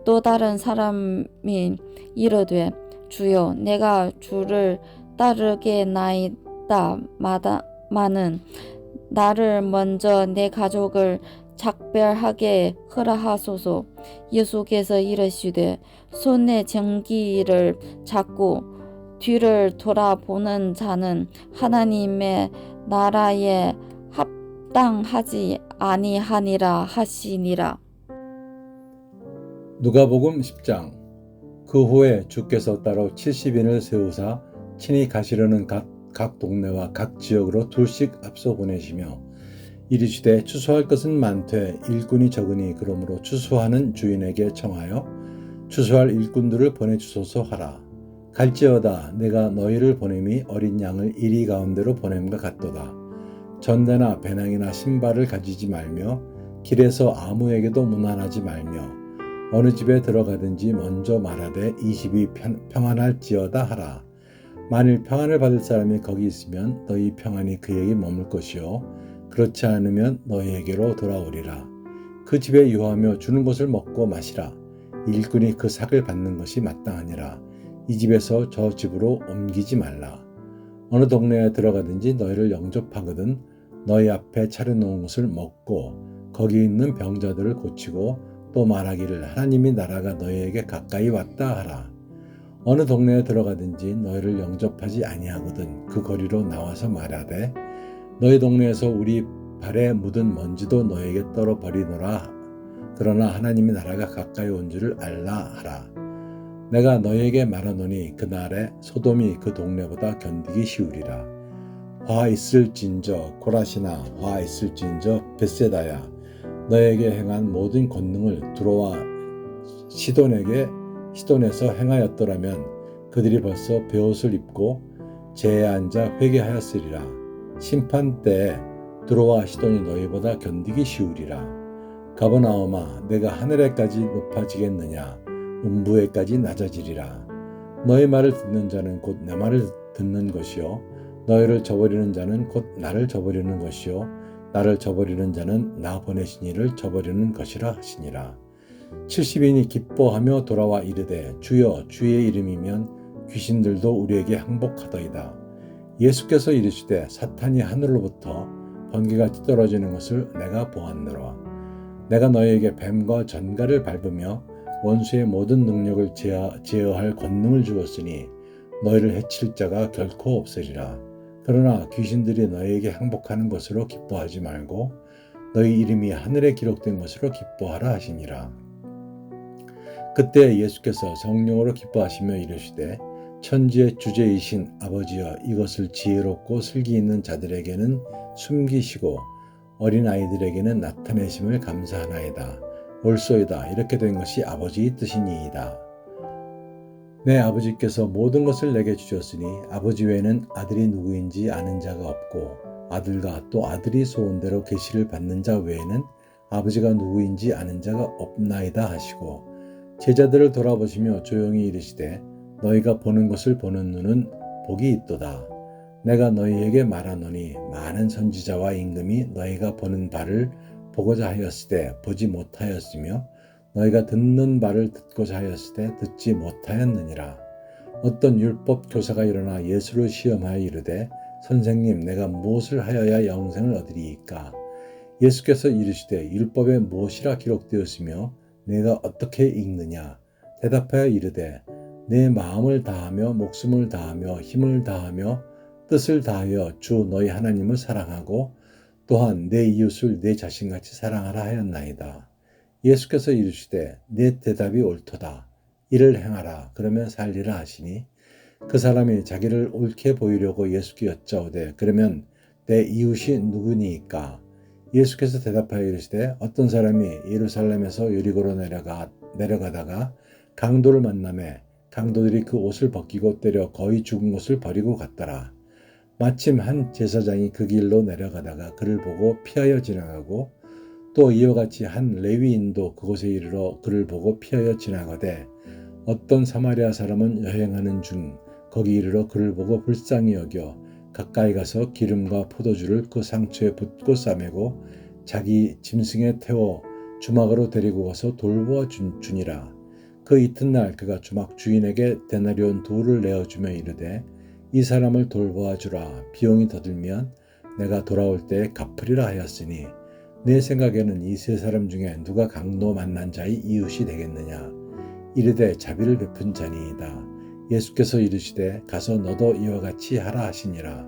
H: 또 다른 사람이 이르되 주여 내가 주를 따르겠나이다 마는 나를 먼저 내 가족을 작별하게 허락하소서. 예수께서 이르시되 손에 정기를 잡고 뒤를 돌아보는 자는 하나님의 나라에 합당하지 아니하니라 하시니라.
A: 누가복음 10장. 그 후에 주께서 따로 70인을 세우사 친히 가시려는 각 동네와 각 지역으로 둘씩 앞서 보내시며 이르시되 추수할 것은 많되 일꾼이 적으니 그러므로 추수하는 주인에게 청하여 추수할 일꾼들을 보내주소서 하라. 갈지어다 내가 너희를 보냄이 어린 양을 이리 가운데로 보냄과 같도다. 전대나 배낭이나 신발을 가지지 말며 길에서 아무에게도 문안하지 말며 어느 집에 들어가든지 먼저 말하되 이 집이 평안할지어다 하라. 만일 평안을 받을 사람이 거기 있으면 너희 평안이 그에게 머물 것이요 그렇지 않으면 너희에게로 돌아오리라. 그 집에 유하며 주는 것을 먹고 마시라. 일꾼이 그 삭을 받는 것이 마땅하니라. 이 집에서 저 집으로 옮기지 말라. 어느 동네에 들어가든지 너희를 영접하거든 너희 앞에 차려놓은 것을 먹고 거기 있는 병자들을 고치고 또 말하기를 하나님의 나라가 너희에게 가까이 왔다 하라. 어느 동네에 들어가든지 너희를 영접하지 아니하거든 그 거리로 나와서 말하되 너희 동네에서 우리 발에 묻은 먼지도 너에게 떨어버리노라. 그러나 하나님의 나라가 가까이 온 줄을 알라 하라. 내가 너희에게 말하노니 그날에 소돔이 그 동네보다 견디기 쉬우리라. 화 있을진저 고라시나 화 있을진저 벳세다야 너에게 행한 모든 권능을 두로와 시돈에서 행하였더라면 그들이 벌써 베옷을 입고 제에 앉아 회개하였으리라. 심판 때에 두로와 시돈이 너희보다 견디기 쉬우리라. 가버나움아 내가 하늘에까지 높아지겠느냐 음부에까지 낮아지리라. 너희 말을 듣는 자는 곧 내 말을 듣는 것이요 너희를 저버리는 자는 곧 나를 저버리는 것이요 나를 저버리는 자는 나 보내신 이를 저버리는 것이라 하시니라. 70인이 기뻐하며 돌아와 이르되 주여 주의 이름이면 귀신들도 우리에게 항복하더이다. 예수께서 이르시되 사탄이 하늘로부터 번개같이 떨어지는 것을 내가 보았노라. 내가 너희에게 뱀과 전갈을 밟으며 원수의 모든 능력을 제어할 권능을 주었으니 너희를 해칠 자가 결코 없으리라. 그러나 귀신들이 너희에게 항복하는 것으로 기뻐하지 말고 너희 이름이 하늘에 기록된 것으로 기뻐하라 하시니라. 그때 예수께서 성령으로 기뻐하시며 이르시되 천지의 주제이신 아버지여 이것을 지혜롭고 슬기 있는 자들에게는 숨기시고 어린아이들에게는 나타내심을 감사하나이다. 옳소이다. 이렇게 된 것이 아버지의 뜻이니이다. 내 아버지께서 모든 것을 내게 주셨으니 아버지 외에는 아들이 누구인지 아는 자가 없고 아들과 또 아들이 소원대로 계시를 받는 자 외에는 아버지가 누구인지 아는 자가 없나이다 하시고 제자들을 돌아보시며 조용히 이르시되 너희가 보는 것을 보는 눈은 복이 있도다. 내가 너희에게 말하노니 많은 선지자와 임금이 너희가 보는 바를 보고자 하였으되 보지 못하였으며 너희가 듣는 바를 듣고자 하였으되 듣지 못하였느니라. 어떤 율법 교사가 일어나 예수를 시험하여 이르되 선생님 내가 무엇을 하여야 영생을 얻으리이까? 예수께서 이르시되 율법에 무엇이라 기록되었으며 내가 어떻게 읽느냐? 대답하여 이르되 내 마음을 다하며 목숨을 다하며 힘을 다하며 뜻을 다하여 주 너희 하나님을 사랑하고 또한 내 이웃을 내 자신같이 사랑하라 하였나이다. 예수께서 이르시되 내 대답이 옳도다. 이를 행하라. 그러면 살리라 하시니 그 사람이 자기를 옳게 보이려고 예수께 여짜오되 그러면 내 이웃이 누구니이까? 예수께서 대답하여 이르시되 어떤 사람이 예루살렘에서 여리고로 내려가다가 강도를 만나매 강도들이 그 옷을 벗기고 때려 거의 죽은 것을 버리고 갔더라. 마침 한 제사장이 그 길로 내려가다가 그를 보고 피하여 지나가고 또 이와 같이 한 레위인도 그곳에 이르러 그를 보고 피하여 지나가되 어떤 사마리아 사람은 여행하는 중 거기 이르러 그를 보고 불쌍히 여겨 가까이 가서 기름과 포도주를 그 상처에 붓고 싸매고 자기 짐승에 태워 주막으로 데리고 가서 돌보아 주니라. 그 이튿날 그가 주막 주인에게 데나리온 2를 내어주며 이르되 이 사람을 돌보아 주라. 비용이 더 들면 내가 돌아올 때에 갚으리라 하였으니 내 생각에는 이 3사람 중에 누가 강도 만난 자의 이웃이 되겠느냐? 이르되 자비를 베푼 자니이다. 예수께서 이르시되 가서 너도 이와 같이 하라 하시니라.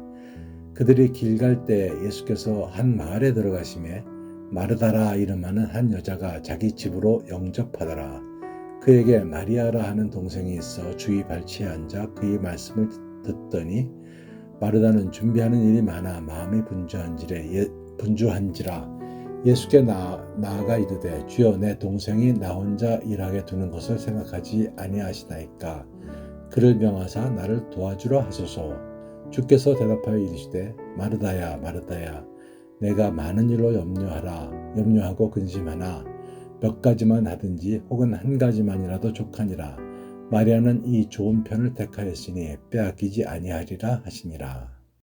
A: 그들이 길 갈 때 예수께서 한 마을에 들어가시매 마르다라 이름하는 한 여자가 자기 집으로 영접하더라. 그에게 마리아라 하는 동생이 있어 주위 발치에 앉아 그의 말씀을 듣더니 마르다는 준비하는 일이 많아 마음이 분주한지라 예수께 나아가 이르되 주여 내 동생이 나 혼자 일하게 두는 것을 생각하지 아니하시나이까? 그를 명하사 나를 도와주라 하소서. 주께서 대답하여 이르시되 마르다야 마르다야 내가 많은 일로 염려하고 근심하나 몇 가지만 하든지 혹은 한 가지만이라도 족하니라. 마리아는 이 좋은 편을 택하였으니 빼앗기지 아니하리라 하시니라.